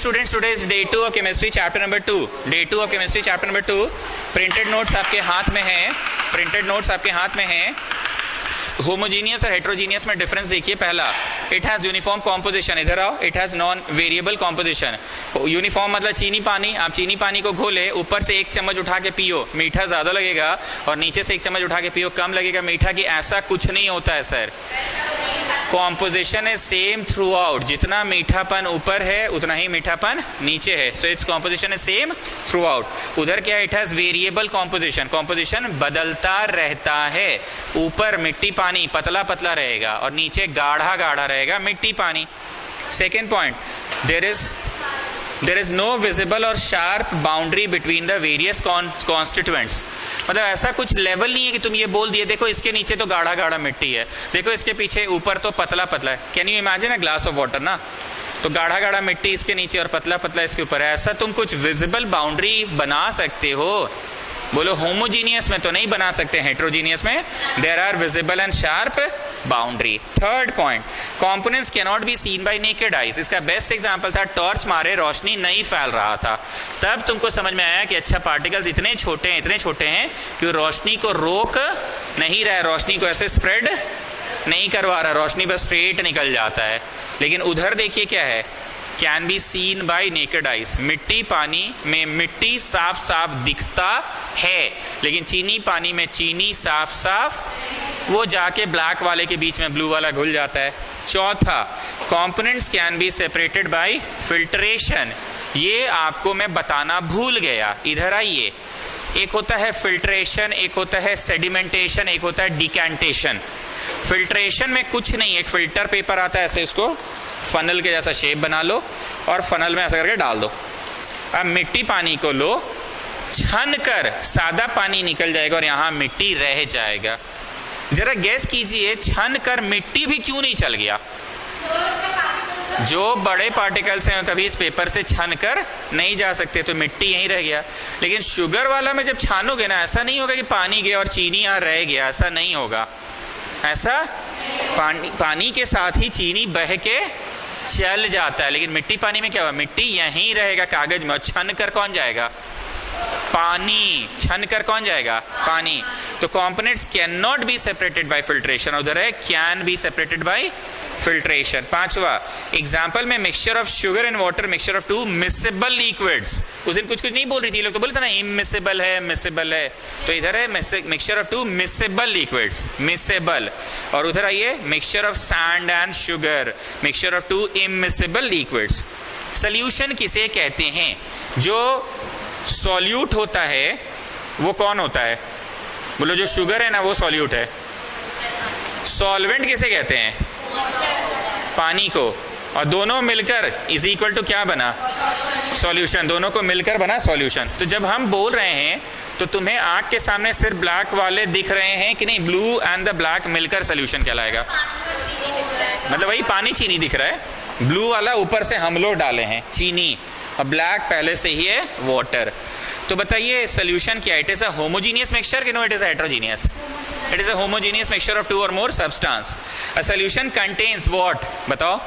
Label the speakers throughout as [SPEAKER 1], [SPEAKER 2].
[SPEAKER 1] Students, today is day 2 of chemistry chapter number 2। Day 2 of chemistry chapter number 2। Printed notes आपके हाथ में हैं, printed notes आपके हाथ में हैं। होमोजीनियस और हेट्रोजीनियस में डिफरेंस देखिए। पहला, इट हैज यूनिफॉर्म कॉम्पोजिशन, इधर आओ, it has non variable composition. Uniform मतलब चीनी पानी, आप चीनी पानी को घोले, ऊपर से 1 चम्मच उठा के पियो, मीठा ज्यादा लगेगा, और नीचे से 1 चम्मच उठा के पियो, कम लगेगा मीठा। कि ऐसा कुछ नहीं होता है सर, कॉम्पोजिशन है सेम थ्रू आउट, जितना मीठापन ऊपर है उतना ही मीठापन नीचे है। सो इट्स कॉम्पोजिशन है सेम थ्रू आउट। उधर क्या, it has variable composition, composition बदलता रहता है। ऊपर मिट्टी पानी पतला पतला रहेगा और नीचे गाढ़ा गाढ़ा रहेगा मिट्टी पानी। Second point, there is no visible or sharp boundary between the various constituents. मतलब ऐसा कुछ लेवल नहीं है कि तुम ये बोल दिए देखो इसके नीचे तो गाढ़ा गाढ़ा मिट्टी है, देखो इसके पीछे ऊपर तो पतला पतला है। Can you imagine a glass of water ना, तो गाढ़ा गाढ़ा मिट्टी इसके नीचे और पतला पतला इसके ऊपर है। ऐसा तुम कुछ विजिबल बाउंड्री बना सकते हो? बोलो होमोजीनियस में तो नहीं बना सकते, हेट्रोजीनियस में there are visible and sharp boundary. Third point, components can not be seen by naked eyes. इसका बेस्ट एग्जांपल था, टॉर्च मारे रोशनी नहीं फैल रहा था, तब तुमको समझ में आया कि अच्छा पार्टिकल्स इतने छोटे हैं कि रोशनी को रोक नहीं रहा है, रोशनी को ऐसे स्प्रेड नहीं करवा रहा, रोशनी बस स्ट्रेट निकल जाता है। लेकिन उधर देखिए क्या है, can be seen by naked eyes. मिट्टी पानी में मिट्टी साफ साफ दिखता है, लेकिन चीनी पानी में चीनी साफ साफ वो जाके ब्लैक वाले के बीच में ब्लू वाला घुल जाता है। चौथा, components can be separated bye filtration. ये आपको मैं बताना भूल गया, इधर आइए। एक होता है फिल्ट्रेशन, एक होता है सेडिमेंटेशन, एक होता है डिकैंटेशन। फिल्ट्रेशन में कुछ नहीं, एक फिल्टर पेपर आता है, ऐसे उसको फनल के जैसा शेप बना लो और फनल में ऐसा करके डाल दो। अब मिट्टी पानी को लो, छन कर सादा पानी निकल जाएगा और यहाँ मिट्टी रह जाएगा। जरा गैस कीजिए, छन कर मिट्टी भी क्यों नहीं चल गया? जो बड़े पार्टिकल्स हैं कभी इस पेपर से छन कर नहीं जा सकते, तो मिट्टी यहीं रह गया। लेकिन शुगर वाला में जब छानोगे ना, ऐसा नहीं होगा कि पानी गया और चीनी यहाँ रह गया, ऐसा नहीं होगा। ऐसा पानी के साथ ही चीनी बह के चल जाता है, लेकिन मिट्टी पानी में क्या हुआ, मिट्टी यहीं रहेगा कागज में, और छन कर कौन जाएगा? पानी। छन कर कौन जाएगा? पानी। तो components can not be separated bye filtration, उधर है can be separated bye filtration. पांचवा एग्जाम्पल में mixture of sugar and water, mixture of 2 miscible liquids. उस दिन कुछ नहीं बोल रही थी, लोग तो बोलते ना इमिसेबल है, मिसेबल है, तो इधर है mixture of 2 miscible liquids, miscible. और उधर आइए, mixture of sand and sugar, mixture of 2 immiscible liquids. Solution किसे कहते हैं? जो सॉल्यूट होता है वो कौन होता है? बोलो, जो शुगर है ना वो सॉल्यूट है। सॉल्वेंट किसे कहते हैं? पानी को। और दोनों मिलकर इज इक्वल टू क्या बना? सॉल्यूशन। दोनों को मिलकर बना सॉल्यूशन। तो जब हम बोल रहे हैं तो तुम्हें आंख के सामने सिर्फ ब्लैक वाले दिख रहे हैं कि नहीं? ब्लू एंड द ब्लैक मिलकर सॉल्यूशन कहलाएगा। मतलब वही पानी चीनी दिख रहा है, ब्लू वाला ऊपर से हम लोग डाले हैं चीनी, और ब्लैक पहले से ही है वाटर। तो बताइए सोल्यूशन क्या है? It is a homogeneous mixture कि no it is a heterogeneous? It is a homogeneous mixture of 2 or more substance. A solution contains what? बताओ।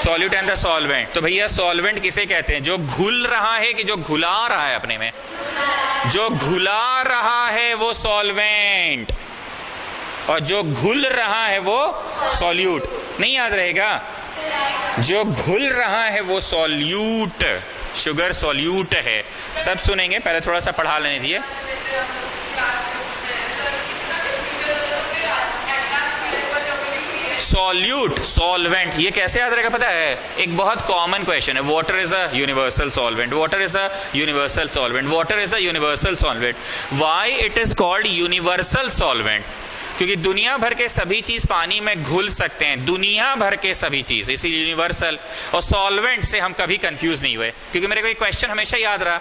[SPEAKER 1] Solute and the solvent. तो भैया सॉल्वेंट किसे कहते हैं? जो घुल रहा है कि जो घुला रहा है अपने में? जो घुला रहा है वो सॉल्वेंट, और जो घुल रहा है वो सॉल्यूट। नहीं याद रहेगा? जो घुल रहा है वो सॉल्यूट, शुगर सॉल्यूट है। सब सुनेंगे, पहले थोड़ा सा पढ़ा लेने दिए। सॉल्यूट, सॉल्वेंट, ये कैसे याद रहेगा पता है? एक बहुत कॉमन क्वेश्चन है। Water is a universal solvent, water is a universal solvent, water is a universal solvent. Why it is called universal solvent? क्योंकि दुनिया भर के सभी चीज पानी में घुल सकते हैं, दुनिया भर के सभी चीज, इसीलिए यूनिवर्सल। और सॉल्वेंट से हम कभी कंफ्यूज नहीं हुए, क्योंकि मेरे को एक क्वेश्चन हमेशा याद रहा,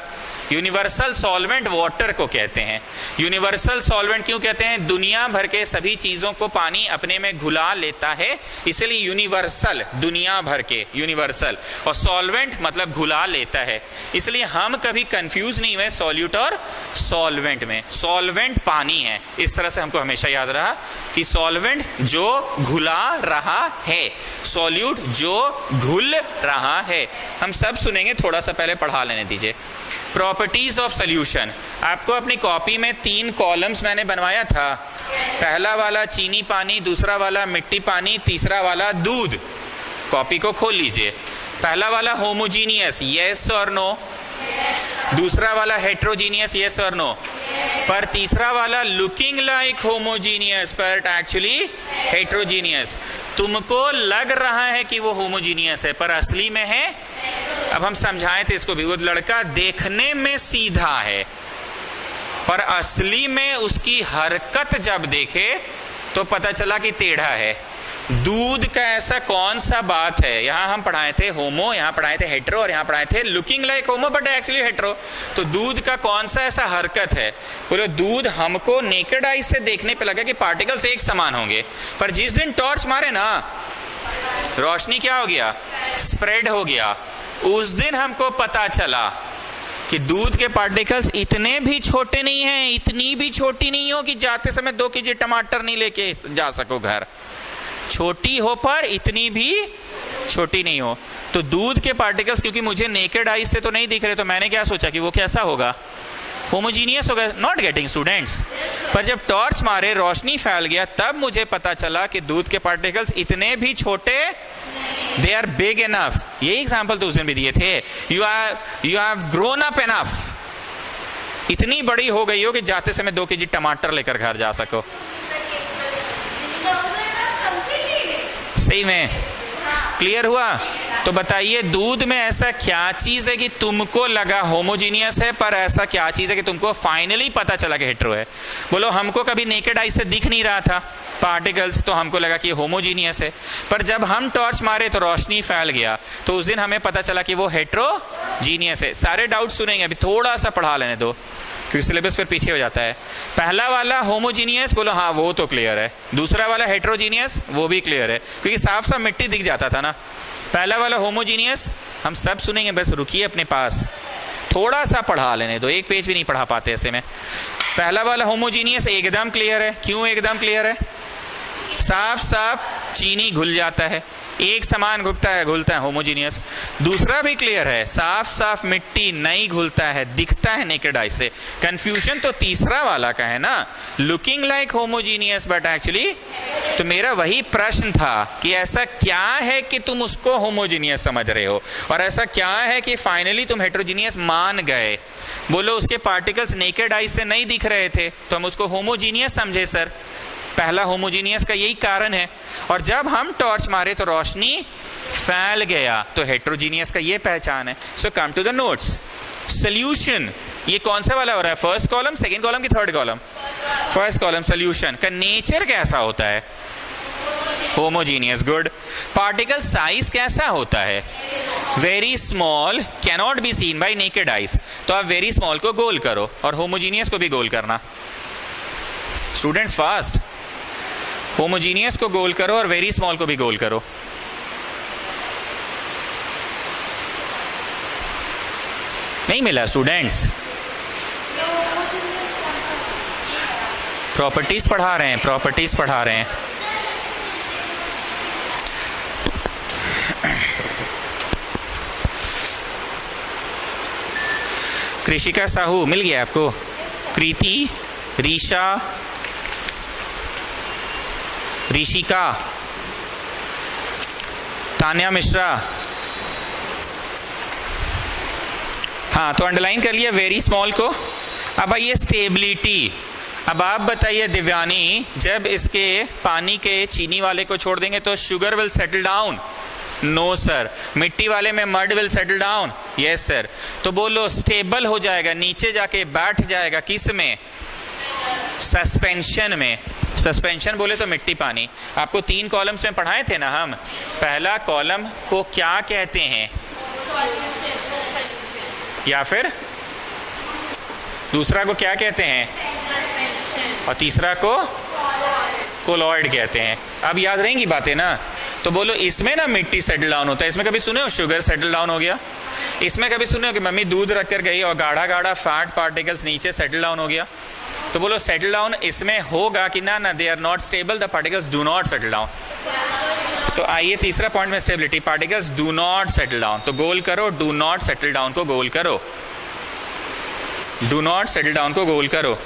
[SPEAKER 1] यूनिवर्सल सॉल्वेंट वाटर को कहते हैं। यूनिवर्सल सॉल्वेंट क्यों कहते हैं? दुनिया भर के सभी चीजों को पानी अपने में घुला लेता है, इसलिए यूनिवर्सल, दुनिया भर के यूनिवर्सल। और सॉल्वेंट मतलब घुला लेता है, इसलिए हम कभी कंफ्यूज नहीं हुए सॉल्यूट और सॉल्वेंट में। सॉल्वेंट पानी है, इस तरह से हमको हमेशा याद रहा। था कि सॉल्वेंट जो घुला रहा है, सॉल्यूट जो घुल रहा है। हम सब सुनेंगे, थोड़ा सा पहले पढ़ा लेने दीजिए। प्रॉपर्टीज ऑफ सोल्यूशन, आपको अपनी कॉपी में 3 कॉलम्स मैंने बनवाया था। पहला वाला चीनी पानी, दूसरा वाला मिट्टी पानी, तीसरा वाला दूध। कॉपी को खोल लीजिए। पहला वाला होमोजीनियस, यस और नो। दूसरा वाला हेट्रोजीनियस, यस और नो। पर तीसरा वाला लुकिंग लाइक होमोजीनियस पर एक्चुअली हेट्रोजीनियस। तुमको लग रहा है कि वो होमोजीनियस है पर असली में है। अब हम समझाए थे इसको भी, वो लड़का देखने में सीधा है पर असली में उसकी हरकत जब देखे तो पता चला कि टेढ़ा है। दूध का ऐसा कौन सा बात है, यहां हम पढ़ाए थे होमो, यहां पढ़ाए थे हेट्रो और यहां पढ़ाए थे looking like homo but actually hetero. तो दूध का कौन सा ऐसा हरकत है, बोलो दूध हमको नेकेड आई से देखने पे लगा कि पार्टिकल्स एक समान होंगे, पर जिस दिन टॉर्च मारे ना रोशनी क्या हो गया, स्प्रेड हो गया। उस दिन हमको पता चला कि दूध के पार्टिकल्स इतने भी छोटे नहीं हैं, इतनी भी छोटी नहीं हो कि जाते समय 2 केजी टमाटर नहीं लेके जा सको घर। छोटी हो पर इतनी भी छोटी नहीं हो। तो दूध के पार्टिकल्स क्योंकि मुझे नेकेड आई से तो नहीं दिख रहे, तो मैंने क्या सोचा कि वो कैसा होगा, होमोजीनियस होगा। Not getting students. पर जब टॉर्च मारे, रोशनी फैल गया, तब मुझे पता चला कि दूध के पार्टिकल्स इतने भी छोटे, दे आर बिग इनफ। ये एग्जाम्पल तो उस दिन भी दिए थे। You have grown up enough, इतनी बड़ी हो गई हो कि जाते समय 2 केजी टमाटर लेकर घर जा सको। सही में क्लियर हुआ? तो बताइए दूध में ऐसा क्या चीज है कि तुमको लगा होमोजीनियस है, पर ऐसा क्या चीज है कि तुमको फाइनली पता चला कि हेट्रो है? बोलो हमको कभी नेकेड आई से दिख नहीं रहा था पार्टिकल्स, तो हमको लगा कि ये है, पर जब हम टॉर्च मारे तो रोशनी फैल गया, तो उस दिन हमें पता चला कि वो हेट्रोजीनियस है। सारे डाउट सुनेंगे, अभी थोड़ा सा पढ़ा लेने दो क्योंकि सिलेबस फिर पीछे हो जाता है। पहला वाला होमोजीनियस, बोलो हाँ वो तो क्लियर है। दूसरा वाला हेट्रोजीनियस, वो भी क्लियर है क्योंकि साफ साफ मिट्टी दिख जाता था ना। पहला वाला होमोजीनियस हम सब सुनेंगे, बस रुकिए अपने पास, थोड़ा सा पढ़ा लेने दो, एक पेज भी नहीं पढ़ा पाते ऐसे में। पहला वाला होमोजीनियस एकदम क्लियर है। क्यों एकदम क्लियर है? साफ साफ चीनी घुल जाता है, एक समान घुलता है होमोजीनियस। दूसरा भी क्लियर है, साफ साफ मिट्टी नहीं घुलता है, दिखता है नेकेड आई से। कंफ्यूजन तो तीसरा वाला का है ना, looking like homogeneous but actually. तो मेरा वही प्रश्न था कि ऐसा क्या है कि तुम उसको होमोजीनियस समझ रहे हो, और ऐसा क्या है कि फाइनली तुम हेट्रोजीनियस मान गए। बोलो उसके पार्टिकल्स नेकेड आई से नहीं दिख रहे थे तो हम उसको होमोजीनियस समझे सर। पहला होमोजीनियस का यही कारण है। और जब हम टॉर्च मारे तो रोशनी फैल गया, तो हेट्रोजीनियस का ये पहचान है। So come to the notes. Solution ये कौन सा वाला हो रहा है, फर्स्ट कॉलम, सेकंड कॉलम की third column? First column. Solution का नेचर कैसा होता है? होमोजीनियस। गुड। पार्टिकल साइज कैसा होता है? Very small, cannot be seen by naked eyes. तो आप वेरी स्मॉल को गोल करो और होमोजीनियस को भी गोल करना। स्टूडेंट्स फास्ट, होमोजीनियस को गोल करो और वेरी स्मॉल को भी गोल करो। नहीं मिला स्टूडेंट्स? प्रॉपर्टीज पढ़ा रहे हैं, प्रॉपर्टीज पढ़ा रहे हैं। कृषिका साहू मिल गया आपको? कृति, रीशा, ऋषिका, तान्या मिश्रा। हाँ तो अंडरलाइन कर लिया वेरी स्मॉल को। अब आइए स्टेबिलिटी। अब आप बताइए दिव्यानी, जब इसके पानी के चीनी वाले को छोड़ देंगे तो sugar will settle down? No sir. मिट्टी वाले में mud will settle down? Yes sir. तो बोलो स्टेबल हो जाएगा, नीचे जाके बैठ जाएगा, किस में? सस्पेंशन में। सस्पेंशन बोले तो मिट्टी पानी। आपको 3 कॉलम्स में पढ़ाए थे ना हम। पहला कॉलम को क्या कहते हैं, या फिर दूसरा को क्या कहते हैं, और तीसरा को कोलॉइड कहते हैं। अब याद रहेंगी बातें ना? तो बोलो इसमें ना मिट्टी सेटल डाउन होता है। इसमें कभी सुने हो शुगर सेटल डाउन हो गया? इसमें कभी सुने हो कि मम्मी दूध रख कर गई और गाढ़ा गाढ़ा फैट पार्टिकल्स नीचे सेटल डाउन हो गया? तो बोलो सेटल डाउन इसमें होगा कि ना? ना, they are not stable, the particles do not settle down. तो आइए तीसरा पॉइंट में stability, particles do not settle down. तो गोल करो, डू नॉट सेटल डाउन को गोल करो, डू नॉट सेटल डाउन को गोल करो,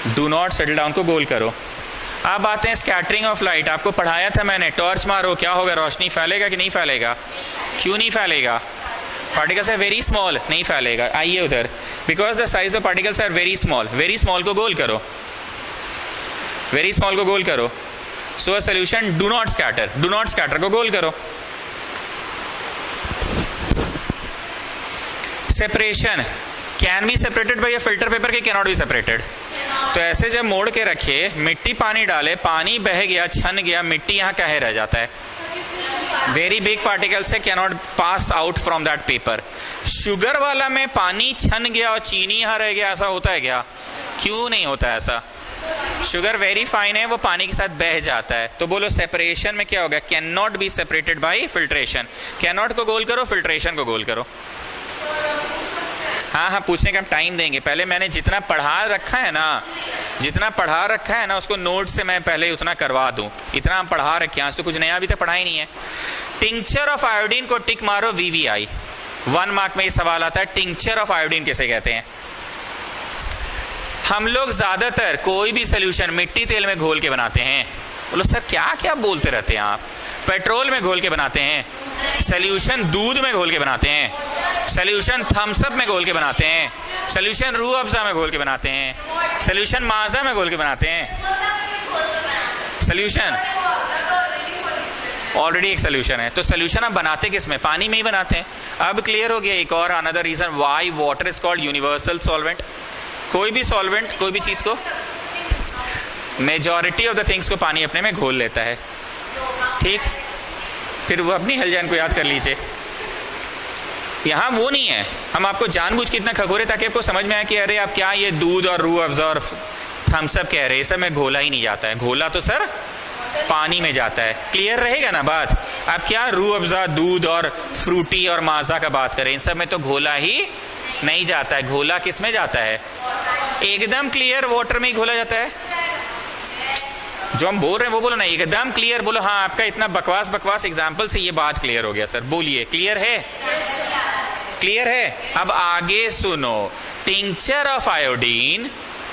[SPEAKER 1] डू नॉट सेटल डाउन को गोल करो। अब आते हैं स्कैटरिंग ऑफ लाइट। आपको पढ़ाया था मैंने, टॉर्च मारो क्या होगा? रोशनी फैलेगा कि नहीं फैलेगा? क्यों नहीं फैलेगा? पार्टिकल्स आर वेरी स्मॉल, नहीं फैलेगा। आइए उधर, because the size of particles are very small. Very small को गोल करो, वेरी स्मॉल को गोल करो। So a solution do not scatter, do not scatter को गोल करो। Separation can be separated by a filter paper के कैन नॉट बी सेपरेटेड। तो ऐसे जब मोड़ के रखे, मिट्टी पानी डाले, पानी बह गया, छन गया, मिट्टी यहाँ कहे रह जाता है। वेरी बिग पार्टिकल्स है, can not pass out from that paper. Sugar वाला में पानी छन गया और चीनी यहाँ रह गया, ऐसा होता है क्या? क्यों नहीं होता ऐसा? शुगर वेरी फाइन है, वो पानी के साथ बह जाता है। तो बोलो सेपरेशन में क्या होगा? Can not be separated bye filtration. Can not को गोल करो, फिल्ट्रेशन को गोल करो। हाँ हाँ, पूछने का हम टाइम देंगे। पहले मैंने जितना पढ़ा रखा है ना, जितना पढ़ा रखा है ना, उसको नोट से मैं पहले उतना करवा दूं। इतना हम पढ़ा रखे हैं, आज तो कुछ नया अभी तक पढ़ा ही नहीं है। टिंक्चर ऑफ आयोडीन को टिक मारो, VVI। 1 मार्क में ये सवाल आता है, टिंक्चर ऑफ आयोडीन किसे कहते हैं? हम लोग ज्यादातर कोई भी सोल्यूशन मिट्टी तेल में घोल के बनाते हैं। बोलो सर क्या क्या बोलते रहते हैं आप? पेट्रोल में घोल के बनाते हैं, सोल्यूशन दूध में घोल के बनाते हैं, सोल्यूशन थम्स अप में घोल के बनाते हैं, सोल्यूशन रूह अफ़ज़ा में घोल के बनाते हैं, सोल्यूशन माज़ा में घोल के बनाते हैं। सोल्यूशन ऑलरेडी एक सोल्यूशन है, तो सोल्यूशन आप बनाते किस में? पानी में ही बनाते हैं। अब क्लियर हो गया एक और another reason why water is called universal solvent. कोई भी सॉल्वेंट, कोई भी चीज को, मेजॉरिटी ऑफ द थिंग्स को पानी अपने में घोल लेता है। ठीक, फिर वो अपनी हलजान को याद कर लीजिए। यहाँ वो नहीं है, हम आपको जानबूझ के इतना खगोरे ताकि आपको समझ में आए कि अरे आप क्या ये दूध और रूह अफ़ज़ा और थम्स अप कह रहे हैं, सब में घोला ही नहीं जाता है। घोला तो सर पानी में जाता है। क्लियर रहेगा ना बात? आप क्या रूह अफ़ज़ा, दूध और फ्रूटी और माज़ा का बात करें, इन सब में तो घोला ही नहीं जाता है। घोला किस में जाता है? एकदम क्लियर वाटर में ही घोला जाता है। जो हम बोल रहे हैं वो बोलो ना, एकदम क्लियर बोलो। हाँ, आपका इतना बकवास बकवास एग्जाम्पल से ये बात क्लियर हो गया सर। बोलिए क्लियर है? क्लियर है? अब आगे सुनो, टिंक्चर ऑफ आयोडीन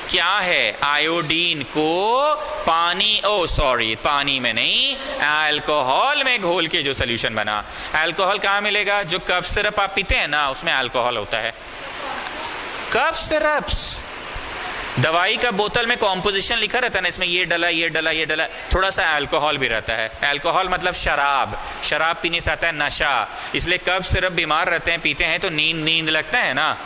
[SPEAKER 1] क्या है? आयोडीन को पानी में नहीं, अल्कोहल में घोल के जो सोल्यूशन बना। अल्कोहल कहाँ मिलेगा? जो कफ सिरप आप पीते हैं ना, उसमें अल्कोहल होता है। कफ सिरप्स, दवाई का बोतल में कॉम्पोजिशन लिखा रहता है ना, इसमें ये डला, ये डला, ये डला, थोड़ा सा अल्कोहल भी रहता है। अल्कोहल मतलब शराब, शराब पीने से आता है नशा। इसलिए कफ सिरप बीमार रहते हैं, पीते हैं तो नींद लगता है ना,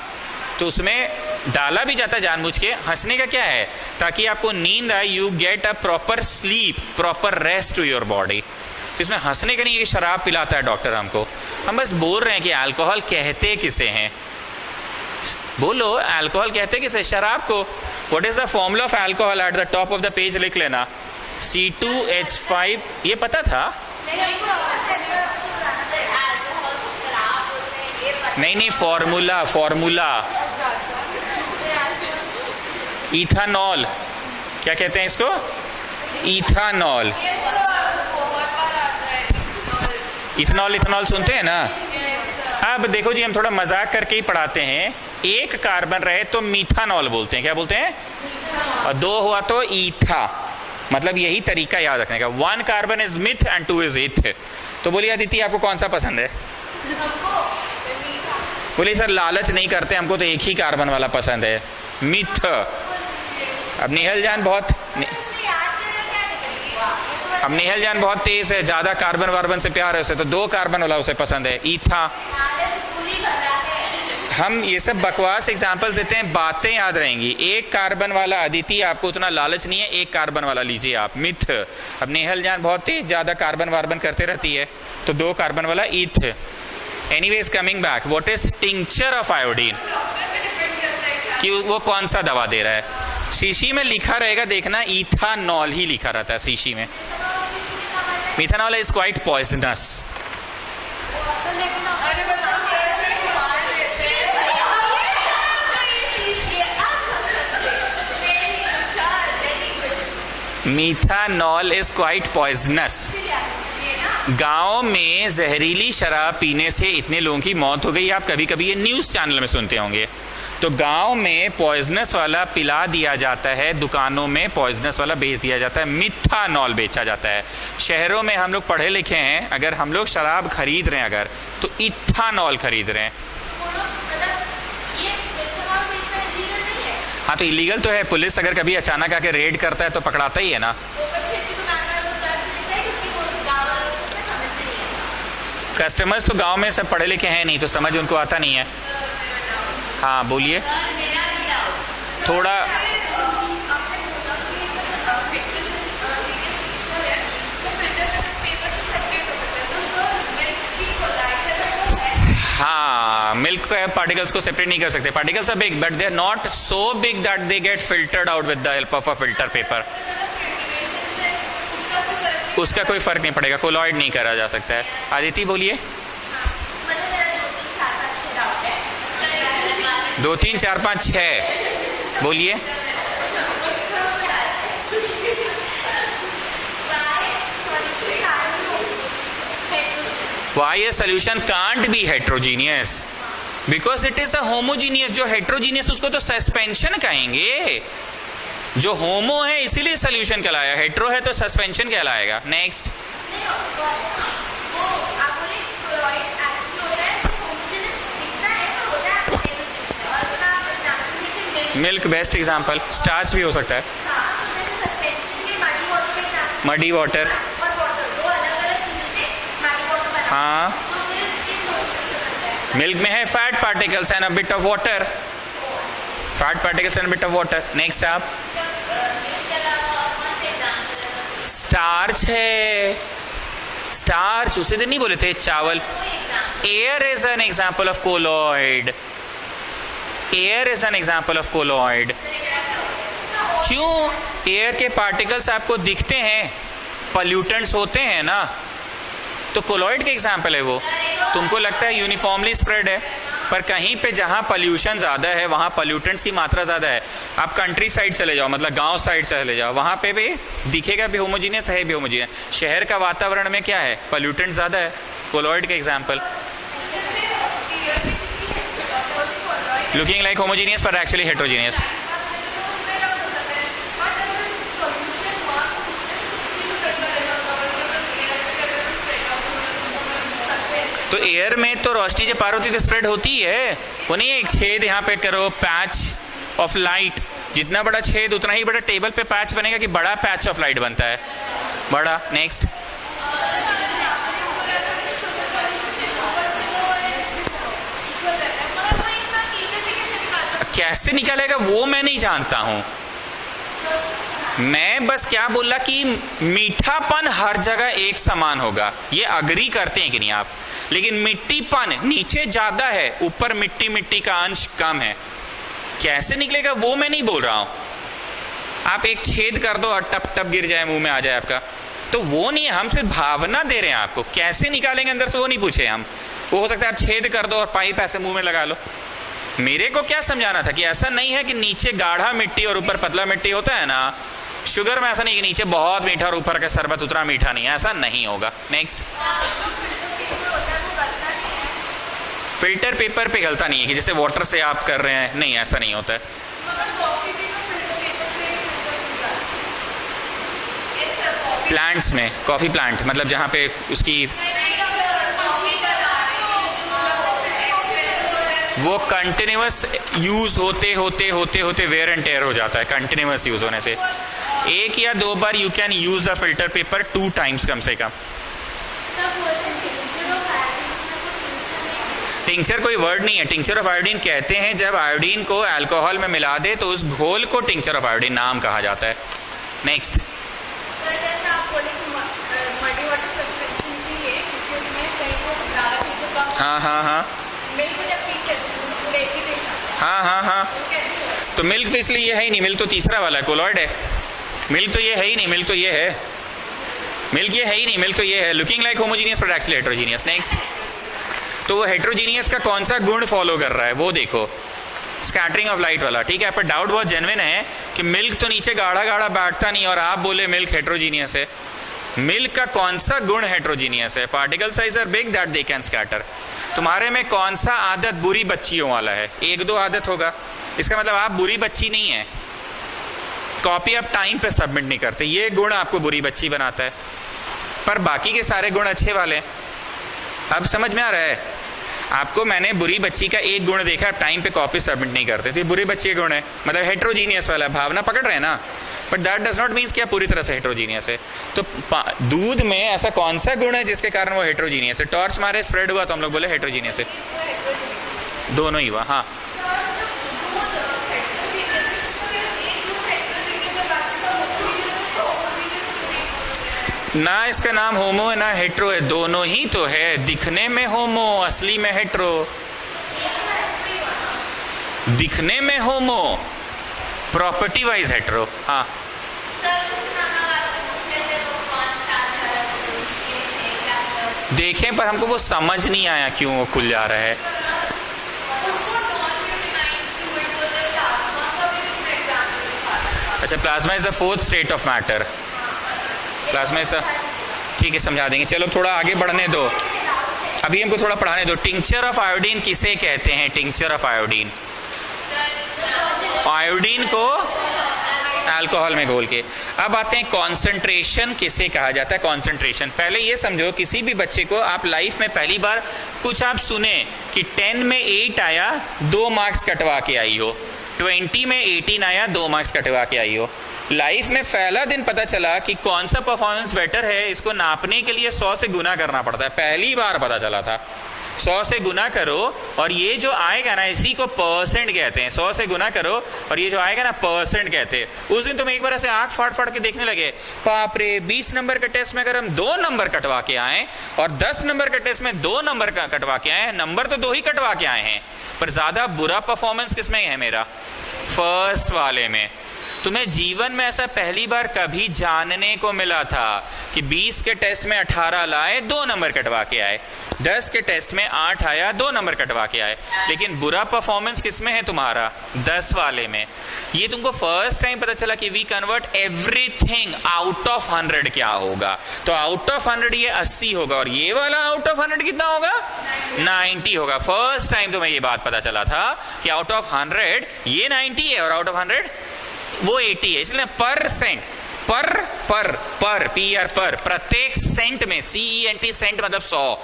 [SPEAKER 1] तो उसमें डाला भी जाता है जानबूझ के। हंसने का क्या है? ताकि आपको नींद आए, you get a proper sleep, proper rest to your body. तो इसमें हंसने का नहीं है कि शराब पिलाता है डॉक्टर हमको। हम बस बोल रहे हैं कि अल्कोहल कहते किसे हैं। बोलो अल्कोहल कहते किसे? शराब को। What is the formula of alcohol? At the top of the page लिख लेना, C2H5। ये पता था? नहीं, फॉर्मूला इथानॉल। क्या कहते हैं इसको? इथानॉल। इथेनॉल सुनते हैं ना? अब देखो जी, हम थोड़ा मजाक करके ही पढ़ाते हैं। एक कार्बन रहे तो मीथानॉल बोलते हैं। क्या बोलते हैं? और 2 हुआ तो ईथा। मतलब यही तरीका याद रखने का। 1 carbon is myth and 2 is इथ। तो बोलिए अदिति, आपको कौन सा पसंद है? बोलिए सर लालच नहीं करते, हमको तो एक ही कार्बन वाला पसंद है, मिथ। अब निहल जान बहुत तेज है, ज्यादा कार्बन वार्बन से प्यार है उसे, तो 2 कार्बन वाला उसे पसंद है, ईथा। हम ये सब बकवास एग्जाम्पल देते हैं, बातें याद रहेंगी। 1 कार्बन वाला अदिति, आपको उतना लालच नहीं है, 1 कार्बन वाला लीजिए आप, मिथ। अब नेहल जान बहुत तेज, ज्यादा कार्बन वार्बन करते रहती है, तो 2 कार्बन वाला ईथ। Anyways coming back, what is tincture of iodine? कि वो कौन सा दवा दे रहा है? शीशी में लिखा रहेगा, देखना इथानॉल ही लिखा रहता है शीशी में। Methanol is quite poisonous. Methanol is quite poisonous. गांव में जहरीली शराब पीने से इतने लोगों की मौत हो गई, आप कभी कभी ये न्यूज़ चैनल में सुनते होंगे। तो गांव में पॉइजनस वाला पिला दिया जाता है, दुकानों में पॉइजनस वाला बेच दिया जाता है, मिथानॉल बेचा जाता है। शहरों में हम लोग पढ़े लिखे हैं, अगर हम लोग शराब खरीद रहे हैं अगर, तो इथानॉल खरीद रहे हैं। हाँ, तो इलीगल तो है। पुलिस अगर कभी अचानक आके रेड करता है तो पकड़ाता ही है ना। कस्टमर्स तो गांव में सब पढ़े लिखे हैं नहीं, तो समझ उनको आता नहीं है। हाँ बोलिए थोड़ा। हाँ, मिल्क पार्टिकल्स को सेपरेट नहीं कर सकते। Particles are big but they are not so big that they get filtered out with the help of a filter paper. उसका कोई फर्क नहीं पड़ेगा, कोलॉइड नहीं करा जा सकता है। आदिति बोलिए। 2 3 4 5 6 बोलिए। Why a solution can't be heterogeneous? Because it is a homogeneous। जो heterogeneous उसको तो सस्पेंशन कहेंगे। जो होमो है इसीलिए सोल्यूशन कहलाया, हेट्रो है तो सस्पेंशन कहलाएगा। Next. Milk best example, starch भी हो सकता है। Muddy water. हाँ, मिल्क में है fat particles and a bit of water. Fat particles and bit of water. Next आप। स्टार्च है, स्टार्च उसे दिन नहीं बोले थे, चावल। Air is an example of colloid. Air is an example of colloid. क्यों? एयर के पार्टिकल्स आपको दिखते हैं, पॉल्यूटेंट्स होते हैं ना, तो कोलॉइड के एग्जाम्पल है वो। तुमको लगता है यूनिफॉर्मली स्प्रेड है, पर कहीं पे जहां पॉल्यूशन ज्यादा है वहां पॉल्यूटेंट्स की मात्रा ज्यादा है। आप कंट्री साइड चले जाओ, मतलब गांव साइड चले जाओ, वहां पे भी दिखेगा भी होमोजीनियस है, भी होमोजीनियस। शहर का वातावरण में क्या है, पॉल्यूटेंट ज्यादा है। कोलॉइड के एग्जाम्पल। लुकिंग लाइक होमोजीनियस पर एक्चुअली हेट्रोजीनियस। तो एयर में तो रोशनी जब पार होती तो स्प्रेड होती है, वो नहीं है एक छेद यहाँ पे करो, पैच ऑफ लाइट। जितना बड़ा छेद उतना ही बड़ा टेबल पे पैच बनेगा कि बड़ा पैच ऑफ लाइट बनता है, बड़ा। नेक्स्ट। कैसे निकालेगा वो मैं नहीं जानता हूं। मैं बस क्या बोला कि मीठापन हर जगह एक समान होगा, ये अग्री करते हैं कि नहीं आप? लेकिन मिट्टीपन नीचे ज्यादा है, ऊपर मिट्टी मिट्टी का अंश कम है। कैसे निकलेगा वो मैं नहीं बोल रहा हूं। आप एक छेद कर दो और टप टप गिर जाए, मुंह में आ जाए आपका, तो वो नहीं है। हम सिर्फ भावना दे रहे हैं आपको, कैसे निकालेंगे अंदर से वो नहीं पूछे हम। वो हो सकता है आप छेद कर दो और पाइप ऐसे मुंह में लगा लो। मेरे को क्या समझाना था कि ऐसा नहीं है कि नीचे गाढ़ा मिट्टी और ऊपर पतला मिट्टी होता है ना। शुगर में ऐसा नहीं कि नीचे बहुत मीठा और ऊपर का शरबत उतना मीठा नहीं है, ऐसा नहीं होगा। नेक्स्ट। फिल्टर पेपर पिघलता नहीं है कि जैसे वाटर से आप कर रहे हैं, नहीं ऐसा नहीं होता है। प्लांट्स में, कॉफी प्लांट मतलब जहां पे उसकी वो कंटिन्यूअस यूज होते होते होते होते वेयर एंड टेयर हो जाता है। कंटिन्यूअस यूज होने से 1 या 2 बार you can use a filter paper 2 times कम से कम। टिंचर कोई वर्ड नहीं है, टिंचर ऑफ आयोडीन कहते हैं जब आयोडीन को अल्कोहल में मिला दे तो उस घोल को टिंचर ऑफ आयोडीन नाम कहा जाता है। नेक्स्ट। हाँ हाँ हाँ हाँ हाँ हाँ। तो मिल्क तो इसलिए ये है ही नहीं, मिल्क तो तीसरा वाला है, कोलॉइड है। मिल्क तो ये है ही नहीं, मिल्क तो ये है, मिल्क ये है ही नहीं, मिल्क तो ये है। Looking like homogeneous but actually heterogeneous. Next. तो वो हेट्रोजीनियस का कौन सा गुण फॉलो कर रहा है वो देखो। स्कैटरिंग ऑफ लाइट वाला, ठीक है। पर डाउट बहुत जेन्युइन है कि मिल्क तो नीचे गाढ़ा गाढ़ा बैठता नहीं और आप बोले मिल्क हेट्रोजीनियस है। मिल्क का कौन सा गुण हेट्रोजीनियस है? Particle size are big that they can scatter. तुम्हारे में कौन सा आदत बुरी बच्चियों वाला है? एक दो आदत होगा, इसका मतलब आप बुरी बच्ची नहीं है। कॉपी आप टाइम पे सबमिट नहीं करते, ये गुण आपको बुरी बच्ची बनाता है, पर बाकी के सारे गुण अच्छे वाले हैं। अब समझ में आ रहा है आपको? मैंने बुरी बच्ची का एक गुण देखा, आप टाइम पे कॉपी सबमिट नहीं करते, तो ये बुरी बच्ची का गुण है, मतलब हेट्रोजीनियस वाला। भावना पकड़ रहे हैं ना? But that does not means कि आप पूरी तरह से हेट्रोजीनियस है। तो दूध में ऐसा कौन सा गुण है जिसके कारण वो हेट्रोजीनियस है? टॉर्च मारे स्प्रेड हुआ तो हम लोग बोले हेट्रोजीनियस है। दोनों ही हुआ, हाँ। ना इसका नाम होमो है ना हेट्रो है, दोनों ही तो है। दिखने में होमो, असली में हेट्रो। दिखने में होमो, प्रॉपर्टी वाइज हेट्रो। हाँ, देखें पर हमको वो समझ नहीं आया क्यों वो खुल जा रहा है। अच्छा, plasma is the fourth state of matter. Plasma is the, ठीक है, समझा देंगे। चलो थोड़ा आगे बढ़ने दो, अभी हमको थोड़ा पढ़ाने दो। टिंक्चर ऑफ आयोडीन किसे कहते हैं? टिंक्चर ऑफ आयोडीन, आयोडीन को अल्कोहल में घोल के। अब आते हैं कॉन्सेंट्रेशन किसे कहा जाता है? कॉन्सेंट्रेशन, पहले ये समझो, किसी भी बच्चे को आप लाइफ में पहली बार कुछ आप सुने कि 10 में 8 आया 2 मार्क्स कटवा के आई हो, 20 में 18 आया 2 मार्क्स कटवा के आई हो। लाइफ में पहला दिन पता चला कि कौन सा परफॉर्मेंस बेटर है, इसको नापने के लिए 100 से गुना करना पड़ता है। पहली बार पता चला था। 100 से गुना करो और ये जो आएगा ना, इसी को परसेंट कहते हैं। 100 से गुना करो और ये जो आएगा ना, परसेंट कहते हैं। उस दिन तुम एक बार ऐसे आंख फाड़ फाड़ के देखने लगे, बाप रे, 20 नंबर के टेस्ट में अगर हम 2 नंबर कटवा के आए और 10 नंबर के टेस्ट में 2 नंबर कटवा के आए, नंबर तो 2 ही कटवा के आए हैं, पर ज्यादा बुरा परफॉर्मेंस किसमें है मेरा? फर्स्ट वाले में। तुम्हें जीवन में ऐसा पहली बार कभी जानने को मिला था कि 20 के टेस्ट में 18 लाए, 2 नंबर कटवा के आए, 10 के टेस्ट में 8 आया, 2 नंबर कटवा के आए। लेकिन बुरा परफॉर्मेंस किसमें है तुम्हारा? 10 वाले में। ये तुमको फर्स्ट टाइम पता चला कि we convert everything out of 100 क्या होगा। तो आउट ऑफ 100 ये 80 होगा और ये वाला आउट ऑफ 100 कितना होगा? 90 होगा। फर्स्ट टाइम तुम्हें ये बात पता चला था कि आउट ऑफ 100 ये 90 है और आउट ऑफ 100 वो 80 है। इसलिए परसेंट, पर पीआर, पर प्रत्येक सेंट में, CENT सेंट मतलब 100,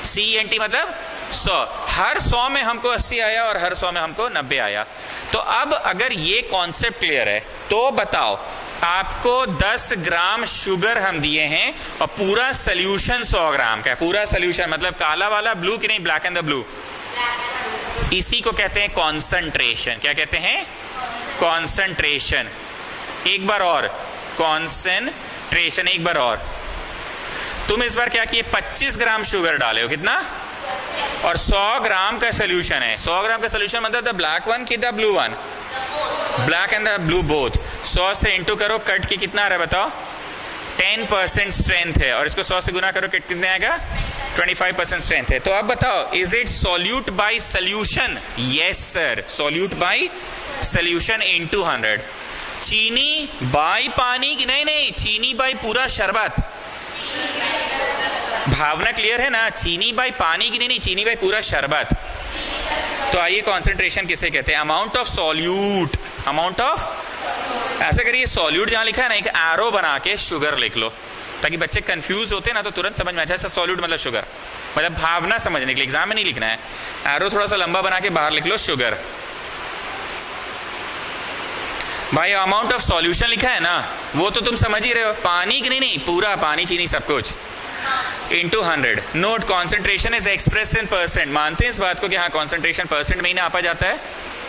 [SPEAKER 1] CENT मतलब 100, हर 100 में हमको 80 आया और हर 100 में हमको 90 आया। तो अब अगर ये कॉन्सेप्ट क्लियर है तो बताओ, आपको 10 ग्राम शुगर हम दिए हैं और पूरा सोल्यूशन 100 ग्राम का है। पूरा सोल्यूशन मतलब काला वाला, ब्लू की नहीं, ब्लैक एंड द ब्लू। इसी को कहते हैं कॉन्सेंट्रेशन। क्या कहते हैं? कॉन्सेंट्रेशन। एक बार और, कॉन्सेंट्रेशन एक बार और। तुम इस बार क्या किए? 25 ग्राम शुगर डाले हो, कितना? और 100 ग्राम का सोल्यूशन है। 100 ग्राम का सोल्यूशन मतलब द ब्लैक वन की the blue one? Black and the blue both. 100 से इंटू करो, कट के कितना आ रहा है बताओ? 10% स्ट्रेंथ है और इसको 100 से गुना करो, कितने आएगा? 25% स्ट्रेंथ है। तो अब बताओ, is it solute by solution? Yes sir, solute by solution into 100। चीनी बाय पानी की नहीं, चीनी बाय पूरा शरबत। भावना क्लियर है ना? चीनी बाय पानी की नहीं, चीनी बाय पूरा शरबत। तो आइए, कॉन्सेंट्रेशन किसे कहते हैं? Amount of solute, amount of, ऐसे करिए, सॉल्यूट जहां लिखा है ना, एक एरो बना के शुगर लिख लो, ताकि बच्चे कंफ्यूज होते ना तो तुरंत समझ में आ जाए। सॉल्यूट मतलब शुगर, मतलब भावना समझने के लिए, एग्जाम में नहीं लिखना है। एरो थोड़ा सा लंबा बना के बाहर लिख लो, शुगर। भाई अमाउंट ऑफ सॉल्यूशन लिखा है ना, वो तो तुम समझ ही रहे हो, पानी की नहीं, पूरा पानी चीनी सब कुछ into 100। Note, concentration is expressed in percent. मानते हैं इस बात को कि हाँ कॉन्सेंट्रेशन परसेंट में ही नापा जाता है?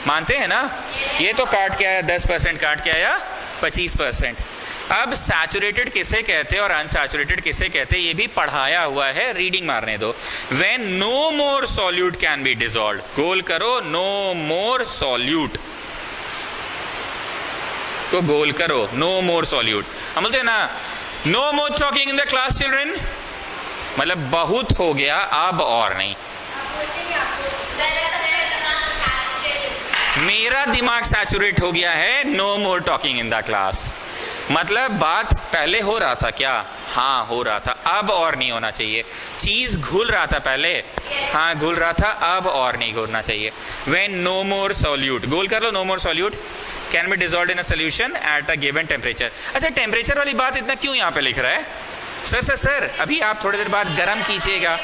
[SPEAKER 1] मानते हैं ना? ये तो काट के आया 10%, काट के आया 25%। अब सैचुरेटेड किसे कहते हैं और अनसैचुरेटेड किसे कहते हैं ये भी पढ़ाया हुआ है, रीडिंग मारने दो। When no more solute can be dissolved, गोल करो, नो मोर सॉल्यूट को गोल करो, नो मोर सॉल्यूट। हम बोलते हैं ना, no more talking in the class children, मतलब बहुत हो गया अब और नहीं। मेरा दिमाग सैचुरेट हो गया है, no more talking in the class. मतलब बात पहले हो रहा था क्या? हाँ हो रहा था, अब और नहीं होना चाहिए। चीज घुल रहा था पहले, हाँ घुल रहा था, अब और नहीं घुलना चाहिए। व्हेन नो मोर सॉल्यूट, गोल कर लो, no more solute can be dissolved in a solution at a given temperature. अच्छा टेम्परेचर वाली बात इतना क्यों यहाँ पे लिख रहा है? सर अभी आप थोड़ी देर बाद गर्म कीजिएगा,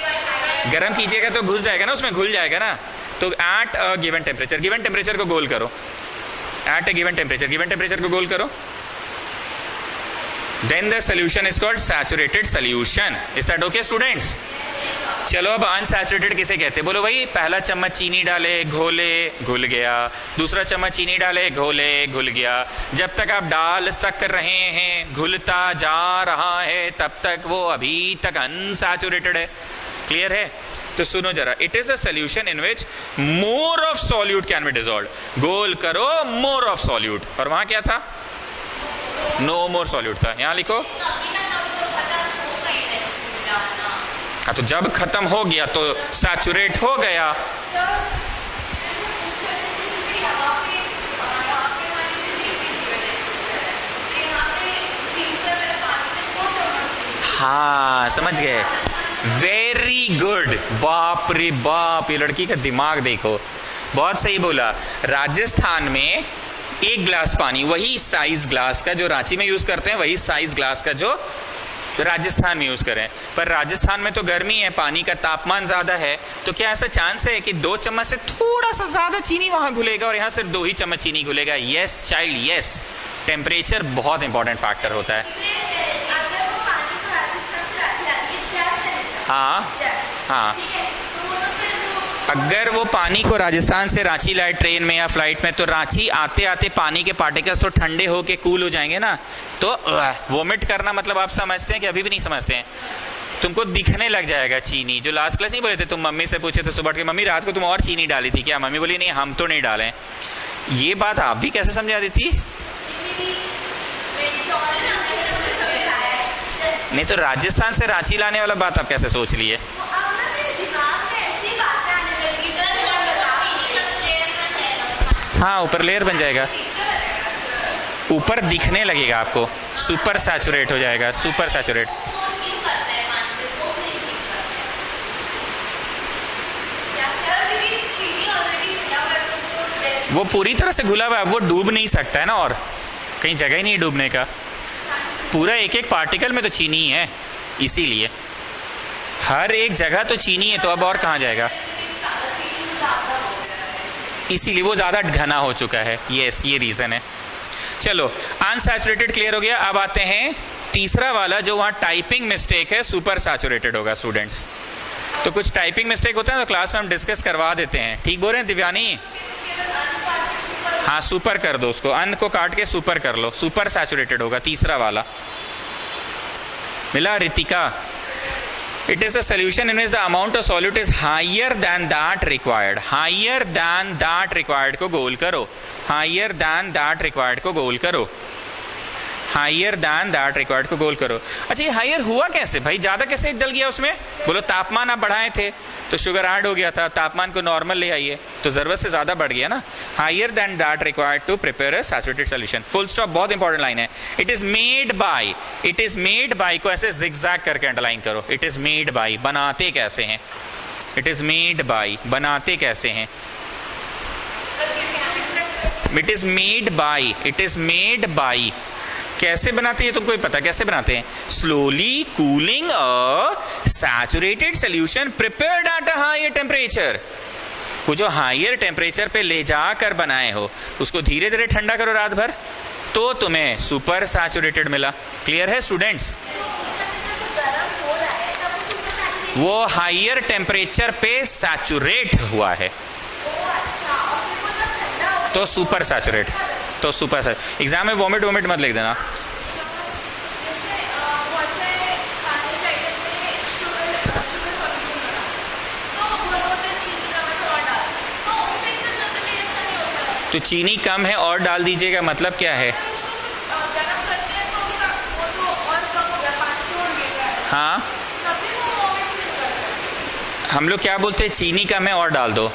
[SPEAKER 1] गर्म कीजिएगा तो घुस जाएगा ना, उसमें घुल जाएगा ना। तो eight a given temperature, given temperature को गोल करो, eight a given temperature, given temperature को गोल करो, then the solution is called saturated solution. Is that okay students? चलो अब अनसैचुरेटेड किसे कहते हैं? बोलो भाई, पहला चम्मच चीनी डाले, घोले, घुल गया। दूसरा चम्मच चीनी डाले, घोले, घुल गया। जब तक आप डाल सक रहे हैं, घुलता जा रहा है, तब तक वो अभी तक अनसैचुरेटेड है। क्लियर है? तो सुनो जरा, it is a solution in which more of solute can be dissolved. गोल करो, मोर ऑफ सॉल्यूट। और वहां क्या था? नो मोर सॉल्यूट था। यहां लिखो, हाँ तो जब खत्म हो गया तो सैचुरेट हो गया। हाँ समझ गए, वेरी गुड। बाप रे बाप, ये लड़की का दिमाग देखो, बहुत सही बोला। राजस्थान में एक ग्लास पानी, वही साइज ग्लास का जो रांची में यूज करते हैं, वही साइज ग्लास का जो राजस्थान में यूज करें। पर राजस्थान में तो गर्मी है, पानी का तापमान ज्यादा है, तो क्या ऐसा चांस है कि 2 चम्मच से थोड़ा सा ज्यादा चीनी वहां घुलेगा और यहाँ सिर्फ 2 ही चम्मच चीनी घुलेगा? Yes child, yes. टेम्परेचर बहुत इंपॉर्टेंट फैक्टर होता है। हाँ हाँ, अगर वो पानी को राजस्थान से रांची लाए ट्रेन में या फ्लाइट में, तो रांची आते आते पानी के पार्टिकल्स तो ठंडे होके कूल हो जाएंगे ना, तो वोमिट करना मतलब आप समझते हैं कि अभी भी नहीं समझते हैं? तुमको दिखने लग जाएगा चीनी। जो लास्ट क्लास नहीं बोले थे, तुम मम्मी से पूछे थे सुबह के, मम्मी रात को तुम और चीनी डाली थी क्या? मम्मी बोली नहीं, हम तो नहीं डालें। ये बात आप भी कैसे समझा देती? नहीं तो राजस्थान से रांची लाने वाला बात आप कैसे सोच लिए? हाँ ऊपर लेयर बन जाएगा, ऊपर दिखने लगेगा आपको, सुपर सैचुरेट हो जाएगा, सुपर सैचुरेट। वो पूरी तरह से घुला हुआ है, वो डूब नहीं सकता है ना, और कहीं जगह ही नहीं डूबने का। पूरा एक एक पार्टिकल में तो चीनी ही है, इसीलिए हर एक जगह तो चीनी है, तो अब और कहाँ जाएगा? इसीलिए वो ज्यादा घना हो चुका है। यस, ये रीजन है। चलो अनसैचुरेटेड क्लियर हो गया। अब आते हैं तीसरा वाला, जो वहां टाइपिंग मिस्टेक है, सुपर सैचुरेटेड होगा स्टूडेंट्स। तो कुछ टाइपिंग मिस्टेक होता है तो क्लास में हम डिस्कस करवा देते हैं, ठीक बोल रहे हैं दिव्यानी? हाँ सुपर कर दो उसको, अन को काट के सुपर कर लो, सुपर सैचुरेटेड होगा तीसरा वाला। मिला Ritika? It is a solution in which the amount of solute is higher than that required. Higher than that required को गोल करो, higher than that required को गोल करो, higher than that required को गोल करो। अच्छा ये higher हुआ कैसे भाई? ज्यादा कैसे डल गया उसमें? बोलो तापमान आप बढ़ाए थे तो शुगर ऐड हो गया था, तापमान को नॉर्मल ले आइए तो जरूरत से ज्यादा बढ़ गया ना। higher than that required to prepare a saturated solution। Full stop बहुत इंपॉर्टेंट लाइन है। It is made by, it is made bye को ऐसे zigzag करके अंडरलाइन करो। इट इज मेड बाय, बनाते कैसे हैं? इट इज मेड बाय, बनाते कैसे हैं? It is made by, it is made by कैसे बनाते हैं तुमको पता? कैसे बनाते हैं? Slowly cooling a saturated solution prepared at a higher temperature. वो जो हायर टेम्परेचर पे ले जाकर बनाए हो, उसको धीरे धीरे ठंडा करो रात भर, तो तुम्हें सुपर सैचुरेटेड मिला। क्लियर है स्टूडेंट्स? वो हायर टेम्परेचर पे सैचुरेट हुआ है तो सुपर सैचुरेट, तो सुपर सैचुरेट। एग्जाम में वोमिट वोमिट मत लिख देना। तो चीनी कम है और डाल दीजिएगा, मतलब क्या है? हाँ हम लोग क्या बोलते हैं? चीनी कम है और डाल दो।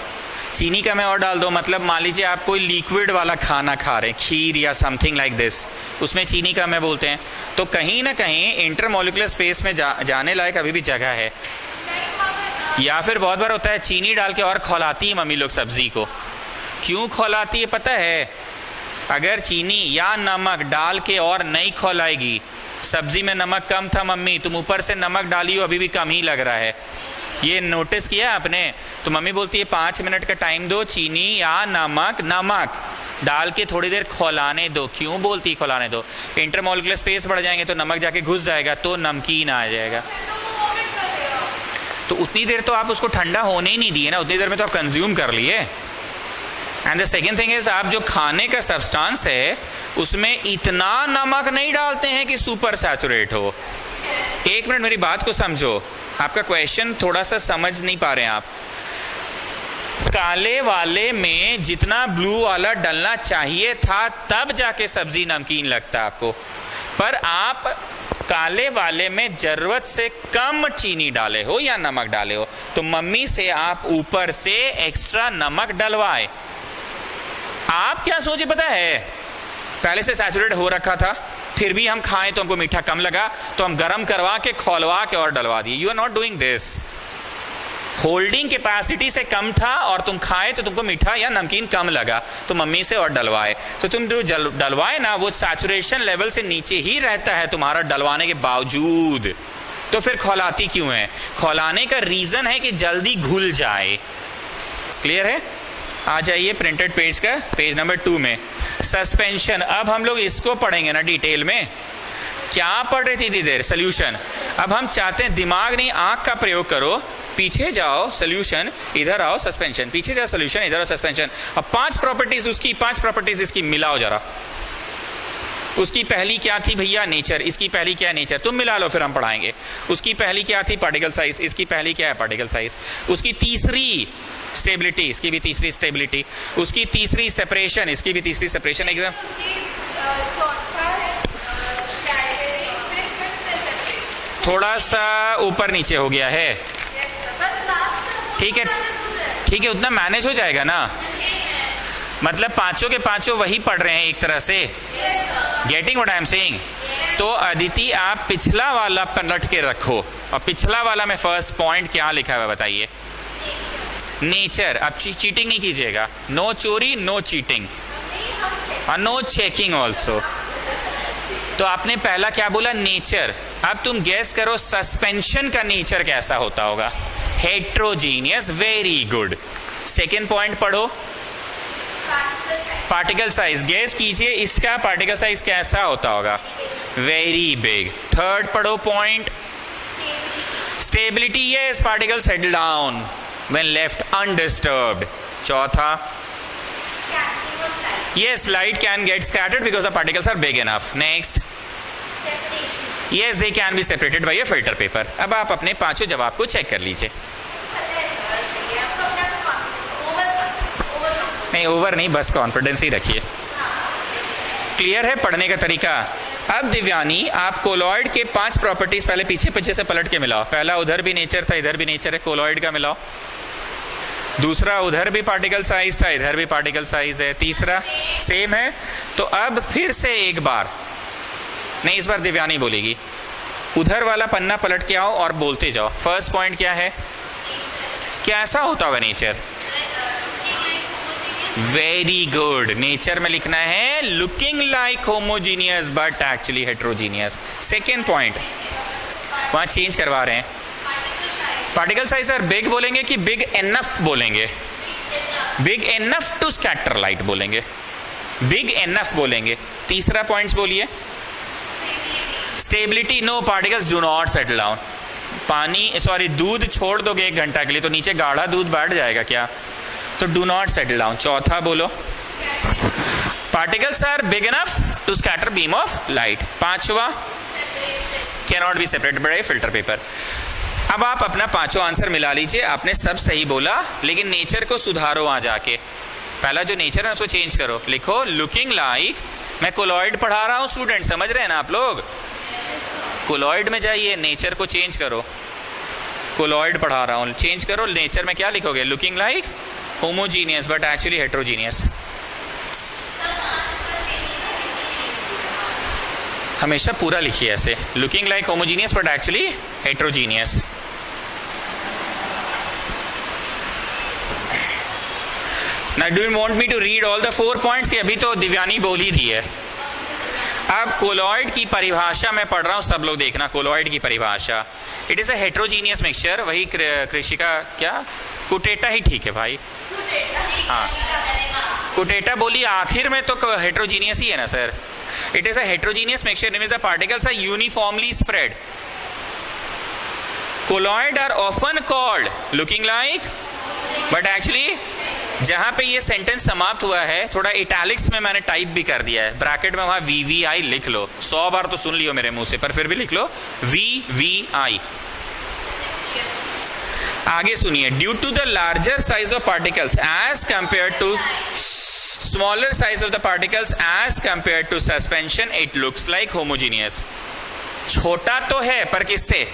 [SPEAKER 1] चीनी कम है और डाल दो, मतलब मान लीजिए आप कोई लिक्विड वाला खाना खा रहे हैं, खीर या समथिंग लाइक दिस, उसमें चीनी कम है बोलते हैं, तो कहीं ना कहीं इंटरमोलिकुलर स्पेस में जाने लायक अभी भी जगह है। या फिर बहुत बार होता है चीनी डाल के और खौलाती है मम्मी लोग सब्जी को। क्यों खौलाती है पता है? अगर चीनी या नमक डाल के और नहीं खौलाएगी, सब्जी में नमक कम था मम्मी, तुम ऊपर से नमक डाली हो अभी भी कम ही लग रहा है, ये नोटिस किया आपने? तो मम्मी बोलती है 5 मिनट का टाइम दो, चीनी या नमक डाल के थोड़ी देर खौलाने दो। क्यों बोलती है खौलाने दो? इंटरमोलिकुलर स्पेस बढ़ जाएंगे तो नमक जाके घुस जाएगा तो नमकीन आ जाएगा। तो उतनी देर तो आप उसको ठंडा होने ही नहीं दिए ना, उतनी देर में तो आप कंज्यूम कर लिए। And the second thing is, आप जो खाने का सब्सटेंस है उसमें इतना नमक नहीं डालते हैं कि सुपर सैचुरेट हो। एक मिनट मेरी बात को समझो, आपका क्वेश्चन थोड़ा सा समझ नहीं पा रहे हैं आप। काले वाले में जितना ब्लू वाला डलना चाहिए था तब जाके सब्जी नमकीन लगता है आपको, पर आप काले वाले में जरूरत से कम चीनी डाले हो या नमक डाले हो, तो मम्मी से आप ऊपर से एक्स्ट्रा नमक डलवाए। आप क्या सोचे पता है? पहले से सैचुरेट हो रखा था, फिर भी हम खाएं तो हमको मीठा कम लगा, तो हम गर्म करवा के खौलवा के और डलवा दिए। You are not doing this. Holding capacity से कम था और तुम खाए तो तुमको मीठा या नमकीन कम लगा, तो मम्मी से और डलवाए। तो तुम जो डलवाए ना, वो सैचुरेशन लेवल से नीचे ही रहता है तुम्हारा डलवाने के बावजूद, तो फिर खौलाती क्यों है? खौलाने का रीजन है कि जल्दी घुल जाए। क्लियर है? आ जाइए प्रिंटेड पेज का, पेज नंबर 2 में सस्पेंशन। अब हम लोग इसको पढ़ेंगे ना डिटेल में। क्या पढ़ रही थी इतनी देर? सोल्यूशन। अब हम चाहते हैं दिमाग नहीं आंख का प्रयोग करो, पीछे जाओ सोल्यूशन, इधर आओ सस्पेंशन, पीछे जाओ सोल्यूशन, इधर आओ सस्पेंशन। अब 5 प्रॉपर्टीज उसकी, 5 प्रॉपर्टीज इसकी, मिलाओ जरा। उसकी पहली क्या थी भैया? नेचर। इसकी पहली क्या है? नेचर। तुम मिला लो फिर हम पढ़ाएंगे। उसकी पहली क्या थी? Particle size. इसकी पहली क्या है? Particle size. उसकी तीसरी स्टेबिलिटी, इसकी भी तीसरी स्टेबिलिटी। उसकी तीसरी सेपरेशन, इसकी भी तीसरी सेपरेशन। एग्जाम थोड़ा सा ऊपर नीचे हो गया है, ठीक है ठीक है, उतना मैनेज हो जाएगा ना। मतलब पांचों के पांचों वही पढ़ रहे हैं एक तरह से। Getting what I am saying? तो अदिति आप पिछला वाला पलट के रखो, और पिछला वाला में फर्स्ट पॉइंट क्या लिखा है बताइए? नेचर। अब चीटिंग नहीं कीजिएगा, नो चोरी, नो चीटिंग और नो चेकिंग ऑल्सो। तो आपने पहला क्या बोला? नेचर। अब तुम गैस करो सस्पेंशन का नेचर कैसा होता होगा? Heterogeneous. Very good. Second point पढ़ो, पार्टिकल साइज। गैस कीजिए इसका पार्टिकल साइज कैसा होता होगा? Very big. थर्ड पढ़ो point, stability. Yes, particle settle down when left undisturbed. चौथा, yes, light can get scattered because the particles are big enough. Next, yes, they can be separated by a filter paper. अब आप अपने पांचों जवाब को check कर लीजिए। नहीं, ओवर नहीं, बस कॉन्फिडेंस ही रखिए। क्लियर है पढ़ने का तरीका? अब दिव्यानी, आप कोलॉइड के 5 प्रॉपर्टीज पहले पीछे पीछे से पलट के मिलाओ। पहला उधर भी नेचर था, इधर भी नेचर है, कोलॉइड का मिलाओ। दूसरा उधर भी पार्टिकल साइज था, इधर भी पार्टिकल साइज है। तीसरा सेम है। तो अब फिर से एक बार, नहीं इस बार दिव्यानी बोलेगी, उधर वाला पन्ना पलट के आओ और बोलते जाओ। फर्स्ट पॉइंट क्या है? कैसा होता होगा नेचर? Very good. नेचर में लिखना है looking like homogeneous but actually heterogeneous. Second point वहां चेंज करवा रहे हैं, पार्टिकल साइज आर बिग बोलेंगे कि बिग एनफ बोलेंगे? Big enough to scatter light बोलेंगे, बिग एनफ बोलेंगे। तीसरा पॉइंट बोलिए, stability. No, particles do not settle down. पानी सॉरी दूध छोड़ दोगे 1 घंटा के लिए तो नीचे गाढ़ा दूध बैठ जाएगा क्या? तो डू नॉट सेटल डाउन। चौथा बोलो, particles are big enough to scatter beam of light. पांचवा, can not be separated by filter paper. अब आप अपना पांचों आंसर मिला लीजिए। आपने सब सही बोला, लेकिन नेचर को सुधारो वहां जाके। पहला जो नेचर है उसको चेंज करो। लिखो लुकिंग लाइक, मैं कोलॉइड पढ़ा रहा हूं स्टूडेंट, समझ रहे हैं ना आप लोग? कोलॉइड में जाइए, नेचर को चेंज करो। कोलॉइड पढ़ा रहा हूं, चेंज करो। नेचर में क्या लिखोगे? Looking like homogeneous but actually heterogeneous. हमेशा पूरा लिखिए ऐसे, looking like homogeneous but actually heterogeneous. Now do you want me to read all the 4 points? कि अभी तो दिव्यानी बोल ही दी है। अब कोलॉइड की परिभाषा मैं पढ़ रहा हूं, सब लोग देखना। कोलॉइड की परिभाषा, it is a heterogeneous mixture. वही कृषिका क्या, कुटेटा ही ठीक है भाई। हाँ, कुटेटा बोली आखिर में तो हेट्रोजीनियस ही है ना sir. It is a heterogeneous mixture in which the particles are uniformly spread. Colloid are often called looking like but actually, जहां पे ये सेंटेंस समाप्त हुआ है थोड़ा इटैलिक्स में मैंने टाइप भी कर दिया है, ब्रैकेट में वहां VVI लिख लो। 100 बार तो सुन लियो मेरे मुंह से, पर फिर भी लिख लो VVI। आगे सुनिए, due to the larger size of particles as compare to smaller size of the particles as compare to suspension, it looks like homogeneous. छोटा तो है पर किससे,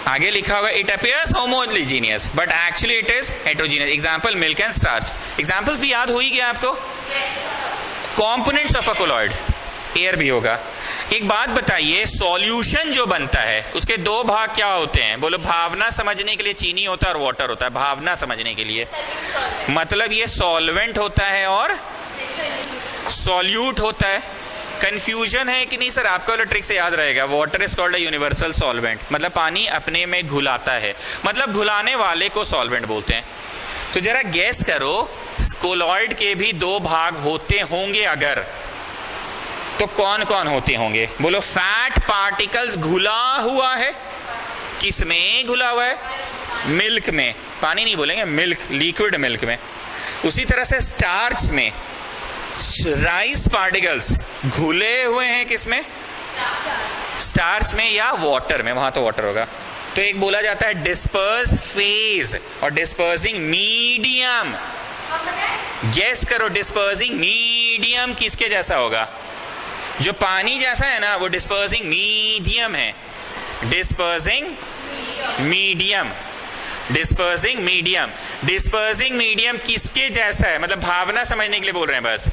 [SPEAKER 1] आगे लिखा हुआ it appears homogeneous but actually it is heterogeneous. Example milk and starch. Examples भी याद हो ही गया आपको। Components of a colloid, air भी होगा। एक बात बताइए, सॉल्यूशन जो बनता है उसके 2 भाग क्या होते हैं? बोलो, भावना समझने के लिए चीनी होता है और वाटर होता है। भावना समझने के लिए मतलब ये सॉल्वेंट होता है और सॉल्यूट होता है। कंफ्यूजन है कि नहीं सर? आपका वाला ट्रिक से याद रहेगा, water is called a universal solvent, मतलब पानी अपने में घुलाता है, मतलब घुलाने वाले को सॉल्वेंट बोलते हैं। तो जरा गैस करो, कोलॉइड के भी 2 भाग होते होंगे अगर, तो कौन कौन होते होंगे? बोलो, फैट पार्टिकल्स घुला हुआ है। किसमें घुला हुआ है? मिल्क में। पानी नहीं बोलेंगे, मिल्क, लिक्विड मिल्क में। उसी तरह से स्टार्च में राइस पार्टिकल्स घुले हुए हैं किसमें? स्टार्च में या वाटर में, वहां तो वाटर होगा। तो एक बोला जाता है डिस्पर्स फेज और डिस्पर्सिंग मीडियम। गेस करो, डिस्पर्सिंग मीडियम किसके जैसा होगा? जो पानी जैसा है ना, वो डिस्पर्सिंग मीडियम है। Dispersing medium, dispersing medium. Dispersing medium किसके जैसा है? मतलब भावना समझने के लिए बोल रहे हैं बस।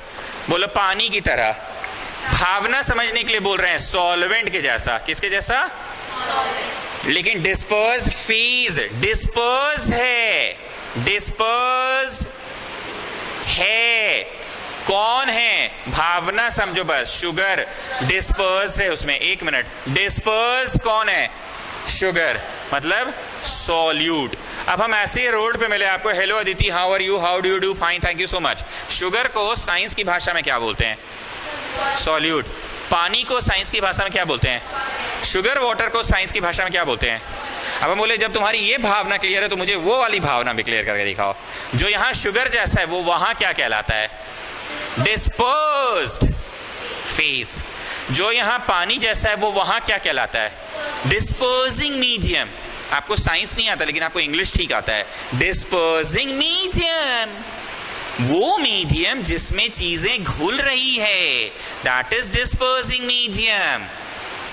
[SPEAKER 1] बोलो, पानी की तरह। भावना समझने के लिए बोल रहे हैं सॉल्वेंट के जैसा। किसके जैसा? लेकिन डिस्पर्स फेज, डिस्पर्स है, डिस्पर्स्ड है। कौन है? भावना समझो बस, शुगर डिस्पर्स है उसमें। 1 मिनट, डिस्पर्स कौन है? शुगर, मतलब सॉल्यूट। अब हम ऐसे ही रोड पे मिले आपको, hello Aditi, how are you, how do you do, fine, thank you so much. Sugar को साइंस की भाषा में क्या बोलते हैं? सॉल्यूट। पानी को साइंस की भाषा में क्या बोलते हैं? शुगर। वाटर को साइंस की भाषा में क्या बोलते हैं? अब हम बोले, जब तुम्हारी ये भावना क्लियर है तो मुझे वो वाली भावना भी क्लियर करके दिखाओ। जो यहाँ शुगर जैसा है वो वहां क्या कहलाता है? Dispersed phase. जो यहाँ पानी जैसा है वो वहां क्या कहलाता है? Dispersing medium. आपको साइंस नहीं आता लेकिन आपको इंग्लिश ठीक आता है। डिस्पर्सिंग मीडियम, वो मीडियम जिसमें चीजें घुल रही है, दैट इज डिस्पर्सिंग मीडियम।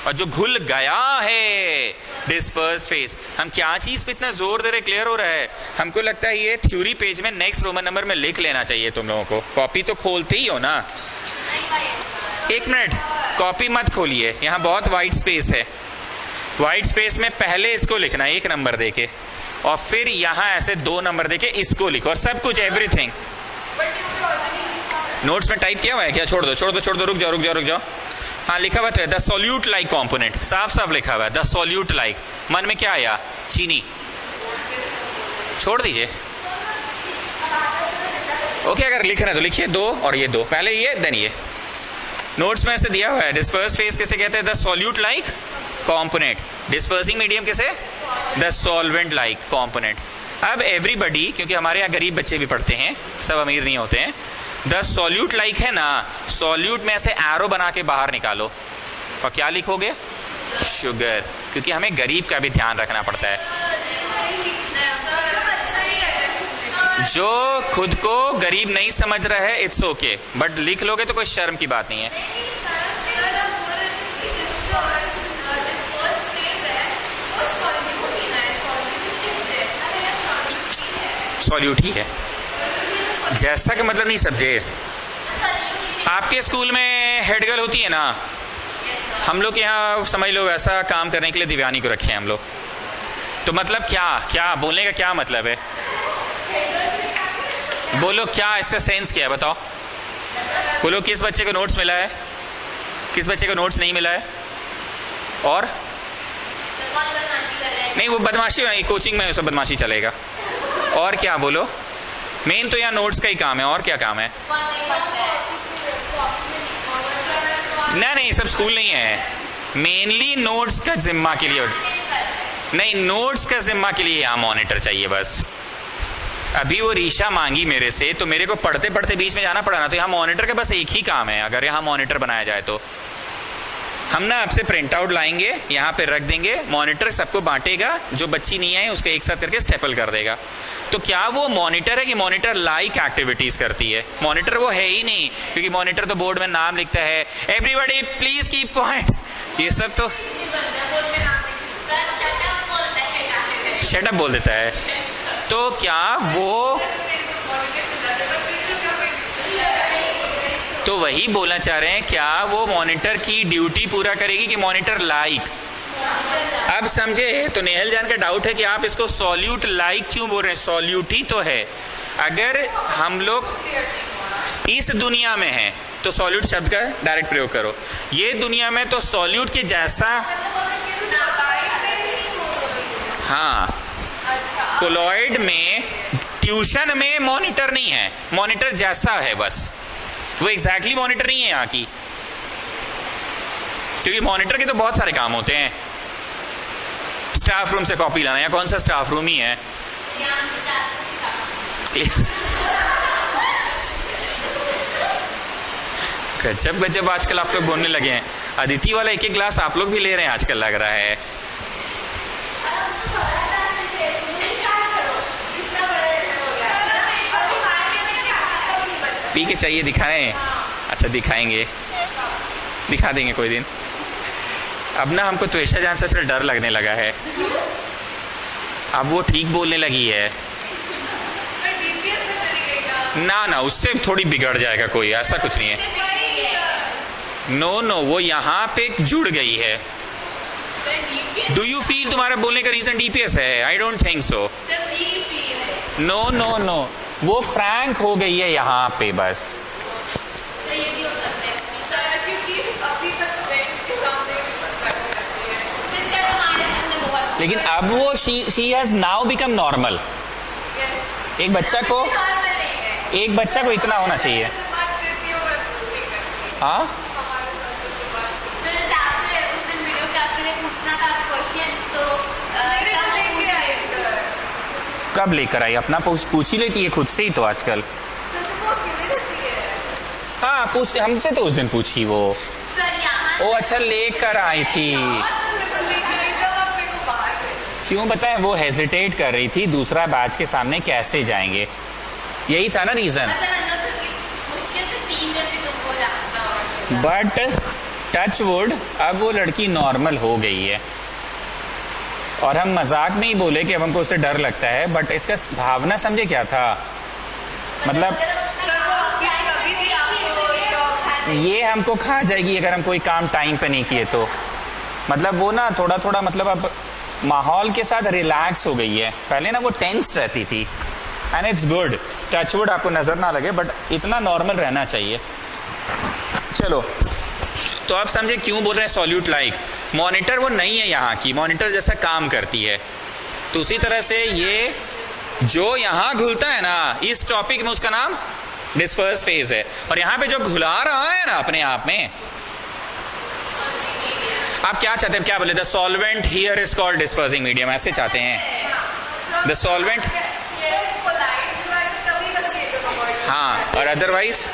[SPEAKER 1] और जो घुल गया है, डिस्पर्स फेज। हम क्या चीज पे इतना जोर दे रहे, क्लियर हो रहा है? हमको लगता है ये थ्योरी पेज में नेक्स्ट रोमन नंबर में लिख लेना चाहिए तुम लोगों को। कॉपी तो खोलते ही हो ना? 1 मिनट, कॉपी मत खोलिए, यहाँ बहुत वाइट स्पेस है। वाइट स्पेस में पहले इसको लिखना 1 नंबर देके, और फिर यहाँ ऐसे 2 नंबर देके इसको लिखो, और सब कुछ एवरीथिंग नोट्स में टाइप किया हुआ है क्या? छोड़ दो, छोड़ दो, छोड़ दो, रुक जाओ, रुक जाओ, रुक जाओ। हाँ, लिखा हुआ है द सॉल्यूट लाइक कॉम्पोनेंट, साफ साफ लिखा हुआ है द सॉल्यूट लाइक। मन में क्या आया? चीनी। छोड़ दीजिए। ओके, अगर लिख रहे हैं तो लिखिए 2 और ये 2, पहले ये देन ये। नोट्स में ऐसे दिया हुआ है। डिस्पर्स फेज किसे कहते हैं? The solute like component. Dispersing medium किसे? The solvent like component. अब एवरीबडी, क्योंकि हमारे यहाँ गरीब बच्चे भी पढ़ते हैं, सब अमीर नहीं होते हैं। द सॉल्यूट लाइक है ना, सॉल्यूट में ऐसे एरो बना के बाहर निकालो और क्या लिखोगे? शुगर, क्योंकि हमें गरीब का भी ध्यान रखना पड़ता है। जो खुद को गरीब नहीं समझ रहा है, इट्स ओके, बट लिख लोगे तो कोई शर्म की बात नहीं है। सॉल्यूट ही है। जैसा कि मतलब नहीं समझे। आपके स्कूल में हेड गर्ल होती है ना, हम लोग यहाँ समझ लो वैसा काम करने के लिए दिव्यानी को रखे हैं हम लोग। तो मतलब क्या क्या बोलने का क्या मतलब है? बोलो क्या इसका सेंस क्या है, बताओ। बोलो किस बच्चे को नोट्स मिला है, किस बच्चे को नोट्स नहीं मिला है? और नहीं, वो बदमाशी है, कोचिंग में सब बदमाशी चलेगा। और क्या बोलो? मेन तो यहाँ नोट्स का ही काम है, और क्या काम है? नहीं सब स्कूल नहीं है, मेनली नोट्स का जिम्मा के लिए। नहीं, नोट्स का जिम्मा के लिए यहाँ मॉनिटर चाहिए बस। अभी वो रीशा मांगी मेरे से, तो मेरे को पढ़ते पढ़ते बीच में जाना पड़ा ना, तो यहाँ मॉनिटर का बस एक ही काम है। अगर यहाँ मॉनिटर बनाया जाए तो हम ना आपसे प्रिंट आउट लाएंगे, यहाँ पे रख देंगे, मॉनिटर सबको बांटेगा, जो बच्ची नहीं आई उसको एक साथ करके स्टेपल कर देगा। तो क्या वो मॉनिटर है कि मॉनिटर लाइक एक्टिविटीज करती है? मॉनिटर वो है ही नहीं, क्योंकि मॉनिटर तो बोर्ड में नाम लिखता है, एवरीबॉडी प्लीज कीप क्वाइट, ये सब तो शट अप बोल देता है। तो क्या वो, तो वही बोलना चाह रहे हैं, क्या वो मॉनिटर की ड्यूटी पूरा करेगी कि मॉनिटर लाइक? अब समझे? तो नेहल जान का डाउट है कि आप इसको सॉल्यूट लाइक क्यों बोल रहे हैं? सॉल्यूट ही तो है। अगर हम लोग इस दुनिया में हैं तो सॉल्यूट शब्द का डायरेक्ट प्रयोग करो। ये दुनिया में तो सॉल्यूट के जैसा, हाँ, कोलॉइड में ट्यूशन में मॉनिटर नहीं है, मॉनिटर जैसा है बस, वो एग्जैक्टली मॉनिटर नहीं है यहाँ की, क्योंकि मॉनिटर के तो बहुत सारे काम होते हैं। स्टाफ रूम से कॉपी लाना, या कौन सा स्टाफ रूम ही है? गजब गजब आजकल आप लोग बोलने लगे हैं। अदिति वाला एक एक ग्लास आप लोग भी ले रहे हैं आजकल, लग रहा है। पी के चाहिए, दिखाएं? अच्छा दिखाएंगे, दिखा देंगे कोई दिन। अब ना हमको त्वेषा जान से सिर्फ डर लगने लगा है, अब वो ठीक बोलने लगी है। ना ना, उससे थोड़ी बिगड़ जाएगा कोई, ऐसा कुछ नहीं है। नो नो, वो यहाँ पे जुड़ गई है। डू यू फील तुम्हारा बोलने का रीजन डीपीएस है? I don't think so. No no no, वो फ्रैंक हो गई है यहाँ पे बस।
[SPEAKER 2] ये भी हो सकता है सर, क्योंकि अभी तक फ्रेंड्स के सामने सिर्फ हमारे सामने बहुत,
[SPEAKER 1] लेकिन अब वो she has now become normal. एक बच्चा को इतना होना चाहिए। हाँ, कब लेकर आई? अपना पूछ ही लेती है खुद से ही तो आजकल। हाँ पूछ, हमसे तो उस दिन पूछी वो। ओ अच्छा, लेकर आई थी। क्यों बताए? वो हेजिटेट कर रही थी, दूसरा बैच के सामने कैसे जाएंगे, यही था ना रीजन। बट टच वुड, अब वो लड़की नॉर्मल हो गई है। और हम मजाक में ही बोले कि अब हमको उससे डर लगता है, बट इसका भावना समझे क्या था? मतलब ये हमको खा जाएगी अगर हम कोई काम टाइम पे नहीं किए तो। मतलब वो ना थोड़ा थोड़ा, मतलब अब माहौल के साथ रिलैक्स हो गई है। पहले ना वो टेंस रहती थी, एंड इट्स गुड। टचवुड आपको नजर ना लगे, बट इतना नॉर्मल रहना चाहिए। चलो, तो आप समझे क्यों बोल रहे हैं सॉल्यूट लाइक? मॉनिटर वो नहीं है यहाँ की, मॉनिटर जैसा काम करती है। तो उसी तरह से ये जो यहाँ घुलता है ना इस टॉपिक में, उसका नाम डिस्पर्स फेज है। और यहाँ पे जो घुला रहा है ना अपने आप में, आप क्या चाहते हैं? क्या बोले? The solvent here is called dispersing medium, ऐसे चाहते हैं? द सॉल्वेंट, हाँ, और otherwise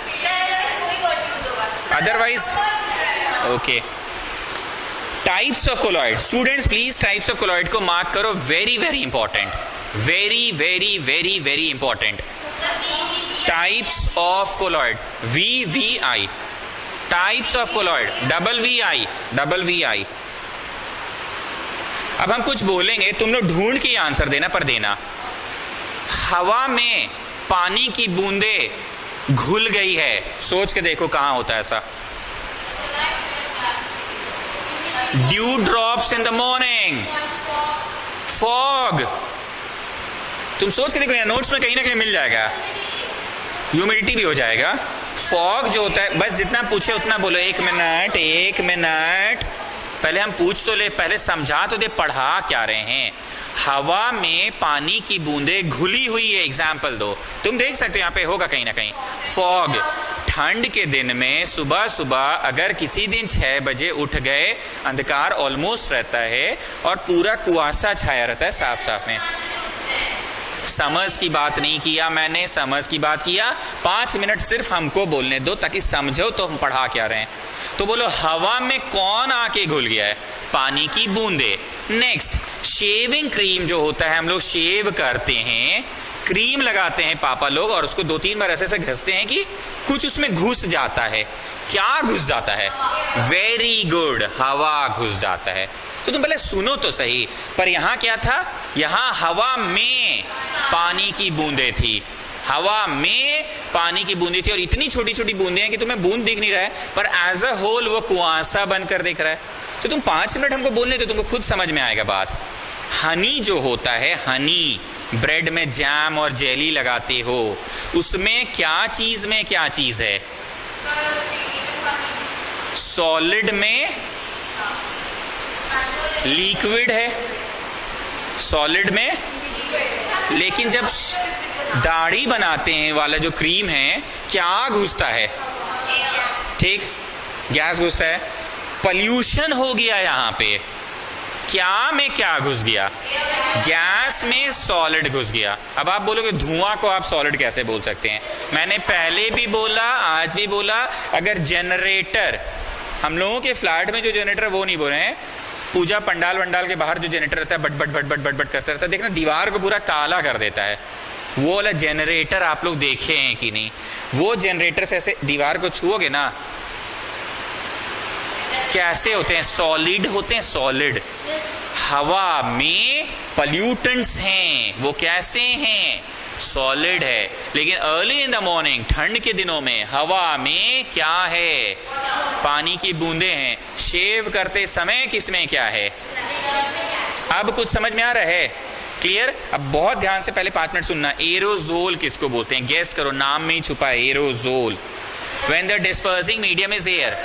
[SPEAKER 1] okay. Types of colloid, students please types of colloid को मार्क करो, very very important, very very very very important. Types of colloid, VVI, types of colloid, WVI। अब हम कुछ बोलेंगे, तुम लोग ढूंढ के आंसर देना, पर देना हवा में पानी की बूंदे घुल गई है, सोच के देखो कहां होता है ऐसा। Due drops in the morning, fog. तुम सोच के देखो, यहाँ नोट्स में कहीं ना कहीं मिल जाएगा। ह्यूमिडिटी भी हो जाएगा। फॉग जो होता है, बस जितना पूछे उतना बोलो। एक मिनट, पहले हम पूछ तो ले, पहले समझा तो दे, पढ़ा क्या रहे हैं। हवा में पानी की बूंदे घुली हुई है, एग्जाम्पल दो। तुम देख सकते हो यहाँ पे होगा कहीं ना कहीं फॉग। ठंड के दिन में सुबह सुबह अगर किसी दिन 6 बजे उठ गए, अंधकार ऑलमोस्ट रहता है और पूरा कुआसा छाया रहता है साफ साफ में। समझ की बात नहीं किया मैंने, समझ की बात किया। 5 मिनट सिर्फ हमको बोलने दो ताकि समझो तो हम पढ़ा क्या रहे हैं। तो बोलो हवा में कौन आके घुल गया है? पानी की बूंदे। नेक्स्ट, शेविंग क्रीम जो होता है, हम लोग शेव करते हैं, क्रीम लगाते हैं पापा लोग, और उसको 2-3 बार ऐसे ऐसे घसते हैं कि कुछ उसमें घुस जाता है। क्या घुस जाता है? वेरी गुड, हवा घुस जाता है। तो तुम पहले सुनो तो सही, पर यहां क्या था? यहां हवा में पानी की बूंदे थी, हवा में पानी की बूंदी थी, और इतनी छोटी छोटी बूंदे हैं कि तुम्हें बूंद दिख नहीं रहा है, पर एज अ होल वो कुआसा बनकर दिख रहा है। तो तुम 5 मिनट हमको बोलने तो तुमको खुद समझ में आएगा बात। हनी जो होता है, हनी, ब्रेड में जैम और जेली लगाते हो, उसमें क्या चीज में क्या चीज है? सॉलिड में लिक्विड है, सॉलिड में। लेकिन जब दाढ़ी बनाते हैं वाला जो क्रीम है, क्या घुसता है? ठीक, गैस घुसता है। पॉल्यूशन हो गया यहां पे। क्या में क्या घुस गया? गैस में सॉलिड घुस गया। अब आप बोलोगे धुआं को आप सॉलिड कैसे बोल सकते हैं? मैंने पहले भी बोला, आज भी बोला, अगर जनरेटर, हम लोगों के फ्लैट में जो जनरेटर वो नहीं बोल रहे हैं, पूजा पंडाल वंडाल के बाहर जो जनरेटर रहता है, but but but but but but करता रहता है, देखना दीवार को पूरा काला कर देता है। वो वाला जनरेटर आप लोग देखे हैं कि नहीं? वो जनरेटर से ऐसे दीवार को छुओगे ना, कैसे होते हैं? सॉलिड होते हैं, सॉलिड। हवा में पॉल्यूटेंट्स हैं, वो कैसे हैं? सॉलिड है। लेकिन अर्ली इन द मॉर्निंग, ठंड के दिनों में हवा में क्या है? पानी की बूंदे हैं। शेव करते समय किसमें क्या है? अब कुछ समझ में आ रहा है? क्लियर? अब बहुत ध्यान से पहले 5 मिनट सुनना। एरोजोल किसको बोलते हैं? गेस करो, नाम में ही छुपा है aerosol. When the dispersing medium is air,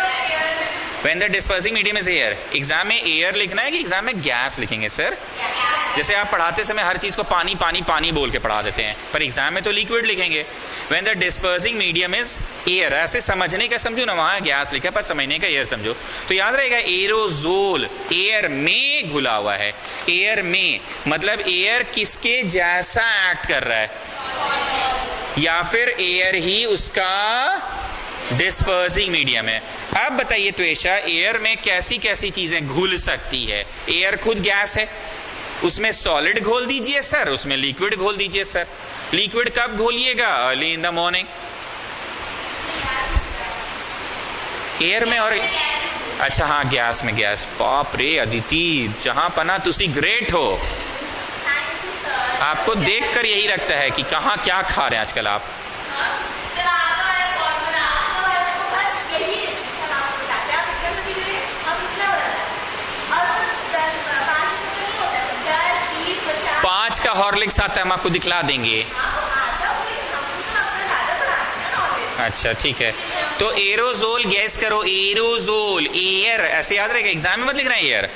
[SPEAKER 1] when the dispersing medium is air. Exam में एयर लिखना है कि एग्जाम में गैस लिखेंगे सर? जैसे आप पढ़ाते समय हर चीज को पानी पानी पानी बोल के पढ़ा देते हैं, पर एग्जाम में तो लिक्विड लिखेंगे। When the dispersing medium is air, ऐसे समझने का समझो ना, वहां गैस लिखा पर समझने का एयर समझो। तो याद रहेगा एरोजोल एयर में घुला हुआ है। एयर में मतलब एयर किसके जैसा एक्ट कर रहा है? या फिर एयर ही उसका डिस्पर्सिंग मीडियम है। अब बताइए त्वेषा, एयर में कैसी कैसी चीजें घुल सकती है? एयर खुद गैस है, उसमें सॉलिड घोल दीजिए सर, उसमें लिक्विड घोल दीजिए सर। लिक्विड कब घोलिएगा? Early in the morning. Air में और अच्छा हाँ गैस में, गैस। बाप रे अदिति, जहां पना तुसी ग्रेट हो। आपको देखकर यही लगता है कि कहाँ क्या खा रहे हैं आजकल आप। का हॉर्लिक्स आता है, हम आपको दिखला देंगे। अच्छा ठीक है, तो एरोजोल गैस करो। एरोजोल एयर, ऐसे याद रहेगा, एग्जाम में मत लिखना एयर,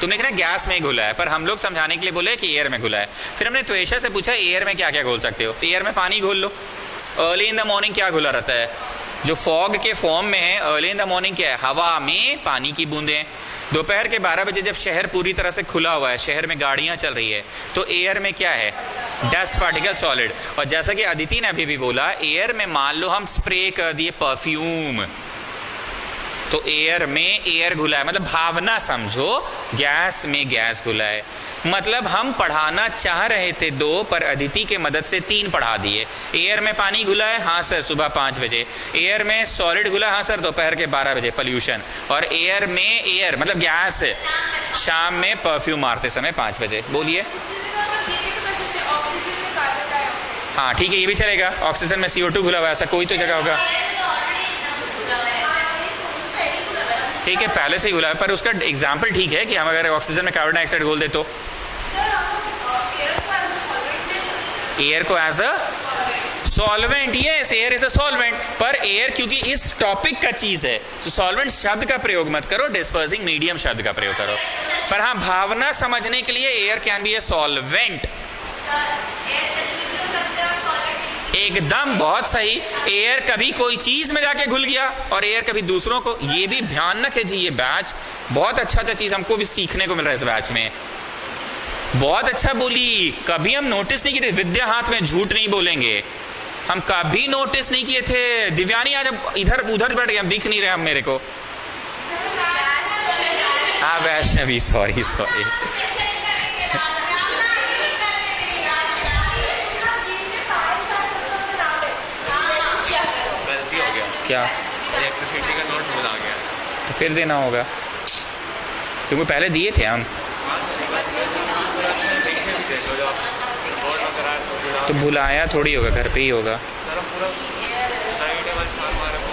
[SPEAKER 1] तुम लिखना गैस में घुला है, पर हम लोग समझाने के लिए बोले कि एयर में घुला है। फिर हमने त्वेषा से पूछा एयर में क्या क्या घोल सकते हो, तो एयर में पानी घोल लो। अर्ली इन द मॉर्निंग क्या घुला रहता है? जो फॉग के फॉर्म में है, अर्ली इन द मॉर्निंग क्या है? हवा में पानी की बूंदें। दोपहर के 12 बजे जब शहर पूरी तरह से खुला हुआ है, शहर में गाड़ियां चल रही है, तो एयर में क्या है? Dust particle, solid. और जैसा कि अदिति ने अभी भी बोला, एयर में मान लो हम स्प्रे कर दिए परफ्यूम, तो एयर में एयर घुला है, मतलब भावना समझो, गैस में गैस घुला है। मतलब हम पढ़ाना चाह रहे थे 2, पर अदिति के मदद से 3 पढ़ा दिए। एयर में पानी घुला है, हाँ सर सुबह 5 बजे। एयर में सॉलिड घुला, हाँ सर दोपहर के 12 बजे, पॉल्यूशन। और एयर में एयर मतलब गैस, शाम में परफ्यूम मारते समय 5 बजे। बोलिए। हाँ ठीक है, ये भी चलेगा। ऑक्सीजन में CO2 घुला हुआ है, ऐसा कोई तो जगह होगा। ठीक है, पहले से ही घुला है, पर उसका एग्जाम्पल ठीक है कि हम अगर ऑक्सीजन में कार्बन डाइऑक्साइड घोल दे तो एयर को as a solvent, yes air is a solvent. पर एयर क्योंकि इस टॉपिक का चीज है तो सॉल्वेंट शब्द का प्रयोग मत करो, डिस्पर्सिंग मीडियम शब्द का प्रयोग करो। पर हाँ, भावना समझने के लिए air can be a solvent. एकदम बहुत सही। एयर कभी कोई चीज में जाके घुल गया और एयर कभी दूसरों को, ये भी ध्यान रखे जी। ये बैच बहुत अच्छा चीज हमको भी सीखने को मिल रहा है इस बैच में। बहुत अच्छा बोली, कभी हम नोटिस नहीं किए थे। विद्या हाथ में झूठ नहीं बोलेंगे, हम कभी नोटिस नहीं किए थे। दिव्यानी आज इधर उधर बैठ गए, हम दिख नहीं रहे हम मेरे को। हाँ वैष्णवी, सॉरी। क्या
[SPEAKER 3] इलेक्ट्रिसिटी का नोट भूल आ गया,
[SPEAKER 1] तो फिर देना होगा, तुमको पहले दिए थे हम। तो भुलाया थोड़ी होगा, घर पे ही होगा।
[SPEAKER 3] सर हम पूरा साइड टेबल छान मारे वो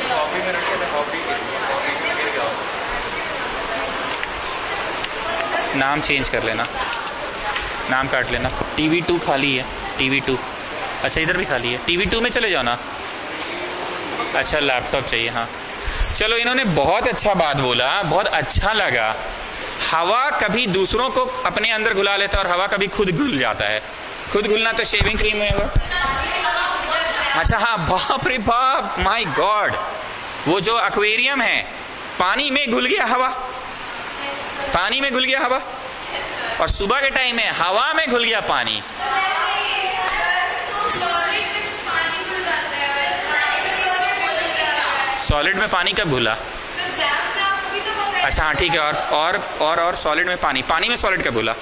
[SPEAKER 3] कॉपी में रखे थे, कॉपी गिर गया।
[SPEAKER 1] नाम चेंज कर लेना, नाम काट लेना। TV2 खाली है, TV2। अच्छा इधर भी खाली है, TV2 में चले जाओ ना। अच्छा लैपटॉप चाहिए, हाँ चलो। इन्होंने बहुत अच्छा बात बोला, बहुत अच्छा लगा। हवा कभी दूसरों को अपने अंदर घुला लेता है और हवा कभी खुद घुल जाता है। खुद घुलना तो शेविंग क्रीम में होगा। अच्छा हाँ, बाप रे बाप, माय गॉड, वो जो एक्वेरियम है पानी में घुल गया हवा, पानी में घुल गया हवा, और सुबह के टाइम में हवा में घुल गया पानी। सॉलिड में पानी कब घुला? अच्छा हाँ ठीक है। और सॉलिड में पानी, पानी में सॉलिड कब घुला?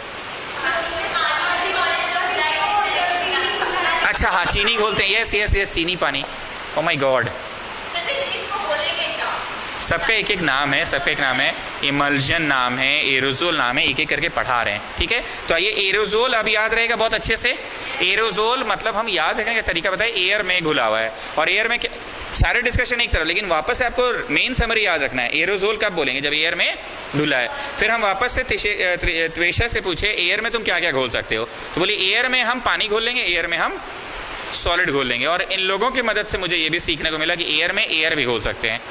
[SPEAKER 1] अच्छा हाँ, चीनी घोलते हैं, यस यस यस, चीनी पानी। ओ माय गॉड, सबका एक एक नाम है, सबका एक नाम है। इमल्जन नाम है, एरोजोल नाम है, एक एक करके पढ़ा रहे हैं। ठीक है, तो आइए एरोजोल अब याद रहेगा बहुत अच्छे से। एरोजोल मतलब हम याद रखने का तरीका बताए, एयर में घुला हुआ है। और एयर में सारे डिस्कशन एक तरफ, लेकिन वापस से आपको मेन समरी याद रखना है। एरोजोल कब बोलेंगे? जब एयर में घुला है। फिर हम वापस से त्वेषा से पूछे एयर में तुम क्या क्या घोल सकते हो, तो बोले एयर में हम पानी घोल लेंगे, एयर में हम सॉलिड घोल लेंगे। और इन लोगों की मदद से मुझे ये भी सीखने को मिला कि एयर में एयर भी घोल सकते हैं।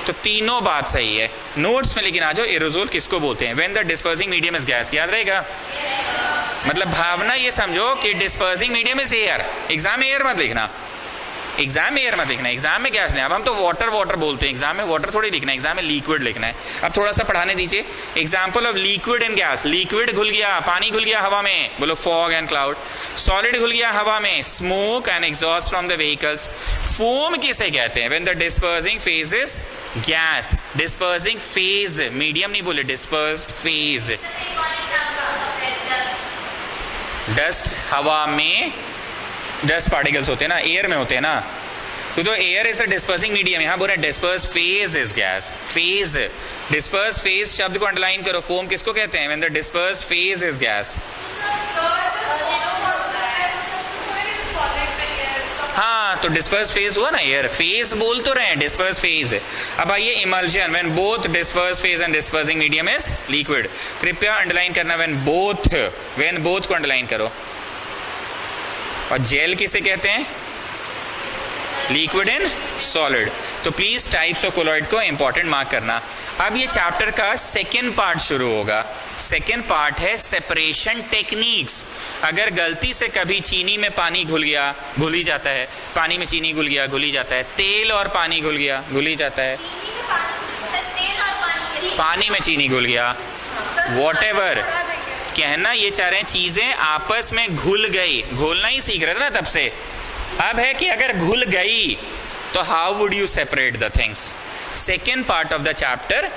[SPEAKER 1] तो तीनों बात सही है। नोट्स में लेकिन आ जाओ, एरोजोल किसको बोलते हैं? When the dispersing medium is gas, याद रहेगा। मतलब भावना ये समझो कि dispersing medium is air. Exam में एयर मत लिखना, एग्जाम में एयर मत लिखना, एग्जाम में गैस नहीं। अब हम तो वाटर वाटर बोलते हैं, एग्जाम में वाटर थोड़ी लिखना है, एग्जाम में लिक्विड लिखना है। अब थोड़ा सा पढ़ाने दीजिए। Example of liquid and gas. Liquid घुल गया, पानी घुल गया हवा में, बोलो फॉग एंड क्लाउड। सॉलिड घुल गया हवा में, smoke and exhaust from the vehicles. Foam किसे कहते हैं? When the dispersing phase is gas. Dispersing phase, medium नहीं बोले, डिस्पर्स्ड फेज। डस्ट हवा में, डस्ट पार्टिकल्स होते हैं ना, एयर में होते हैं ना, तो air is a dispersing medium. यहाँ बोल रहे disperse phase is gas. Phase, disperse phase शब्द को अंडरलाइन करो। फोम किसको कहते हैं? When the disperse phase is gas. हाँ, तो डिस्पर्स फेज हुआ ना, एयर फेज बोल तो रहे हैं, डिस्पर्स फेज। अब आइए emulsion, when both disperse phase and dispersing medium is liquid. कृपया अंडरलाइन करना व्हेन बोथ, व्हेन बोथ को अंडरलाइन करो। और जेल किसे कहते हैं? Liquid and solid. तो प्लीज टाइप्स ऑफ कोलॉइड को इंपॉर्टेंट मार्क करना। अब ये चैप्टर का सेकेंड पार्ट शुरू होगा। सेकेंड पार्ट है सेपरेशन टेक्निक्स। अगर गलती से कभी चीनी में पानी घुल गया, घुल ही जाता है। पानी में चीनी घुल गया, घुल ही जाता है। तेल और पानी घुल गया, घुल ही जाता है। पानी में चीनी घुल गया, वॉटेवर। कहना ये चाह रहे हैं चीजें आपस में घुल गई। घोलना ही सीख रहे थे ना तब से। अब है कि अगर घुल गई तो how would you separate the things. Second part of the chapter